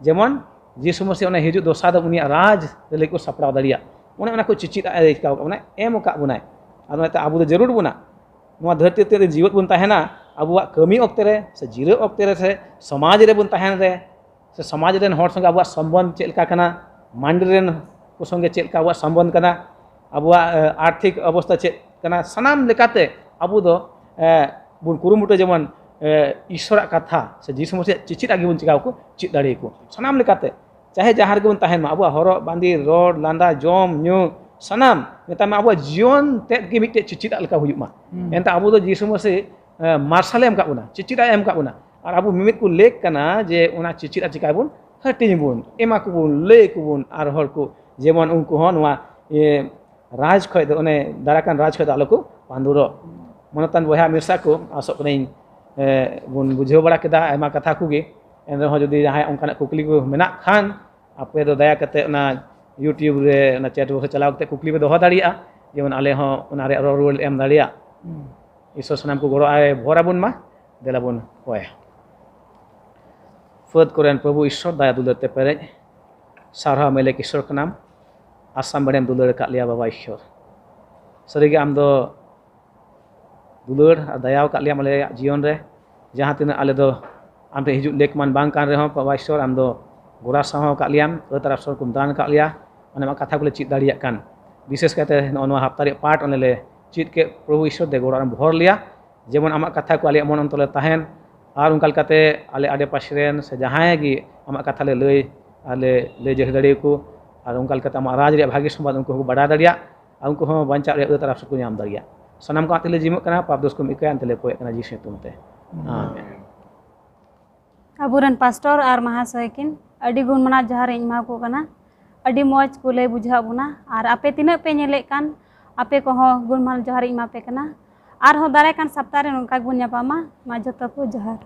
जेमन यीशु मसीह उन्हें हिजु दोसा दो उन्हें राज ले को सपड़ा दड़िया उन्हें उना को चिचित का उन्हें एम का बुनाय आदो ते आबू दो जरूर बुना नोआ धरती ते जीवत बन तहना अबुआ कमी ओक्ते रे से जिरा ओक्ते रे से समाज रे बन तहन रे से समाज रेन हर संगे अबुआ संबंध चेलका कना मांड रेन को संगे चेलका अबुआ संबंध कना अबुआ आर्थिक अवस्था चेक कना सनाम लेकाते अबु दो बुन कुरुमुटे जेमन ईश्वर कथा से जीसु मसीह चिचित आगे बन चिकाव को चित दाड़ी को सनाम लेकाते चाहे जहाँ गे बन तहन अबुआ हरो बांदी रोड लांदा जम न्यू सनाम मेता अबुआ जीवन तेज गे मिटे चिचित लेका हुयुग मा एंता अबु दो जीसु मसीह मार्शल एम का बुना चिचित एम का बुना और अबु मिमित को लेक कना जे उना चिचित चिका बुन हटिन बुन एमा को बुन ले को बुन आर हर को जेमन उनको हो नोआ ये राज खय दो ने दाराकान राज खय आलो को पांदुरो मनतान बहा मिर्सा को आसो कने बुन बुझेव बड़ा केदा आयमा कथा को गे एन रहो जदी जहां ओंकाना कुकली को मेना खान आपे दो दया कते ना यूट्यूब रे ना चैट बॉक्स चलाव कते कुकली पे दोहो दाड़िया जेमन आले हो उना रे रोल एम दाड़िया ईश्वर सनाम को गड़ो आए भोरा बुन मा देला बुन होय फद करेन प्रभु ईश्वर दया दुलरते पेरे सारहा मेले ईश्वर का नाम आसाम बड़े दुलर का लिया बाबा ईश्वर सरीगे आम दो दुलर दया का लिया माले जीवन रे जहाँ तीन आले दो आम ते हिजु लेक मान बांग कान रे हो बाबा ईश्वर आम दो गोरा साहो का लियाम तरफ सर कुम दान का लिया माने मा कथा को चित दाड़िया कान विशेष करते नोआ हफ्तारे पार्ट ओने चित के प्रभु ईश्वर दे गोरा भर लिया जेमन आमा कथा को आले मन अंतले तहन और उनका लकाते आले आडे पाशरेन से जहां गी आमा कथा ले लय आले ले जह दाड़ी को और उनका लकाते आमा राज रे भागी संबाद उनको को बड़ा दाड़िया उनको हो बंचा रे तरफ से को नाम दाड़िया सनाम को आतले जिमो कना पाप दोष को मिके अंतले पोए कना जीसु तुमते आमीन अबुरन पास्टर और महाशय किन अडी गुण मना जहार इमा को कना अडी मौज को ले बुझा बुना और आपे तिना पे नेले कान आपे को हो गुण मना जहार इमा पे कना और हो दारे कान सप्ताह रे उनका गुण न्यापामा मा जतो को जहार।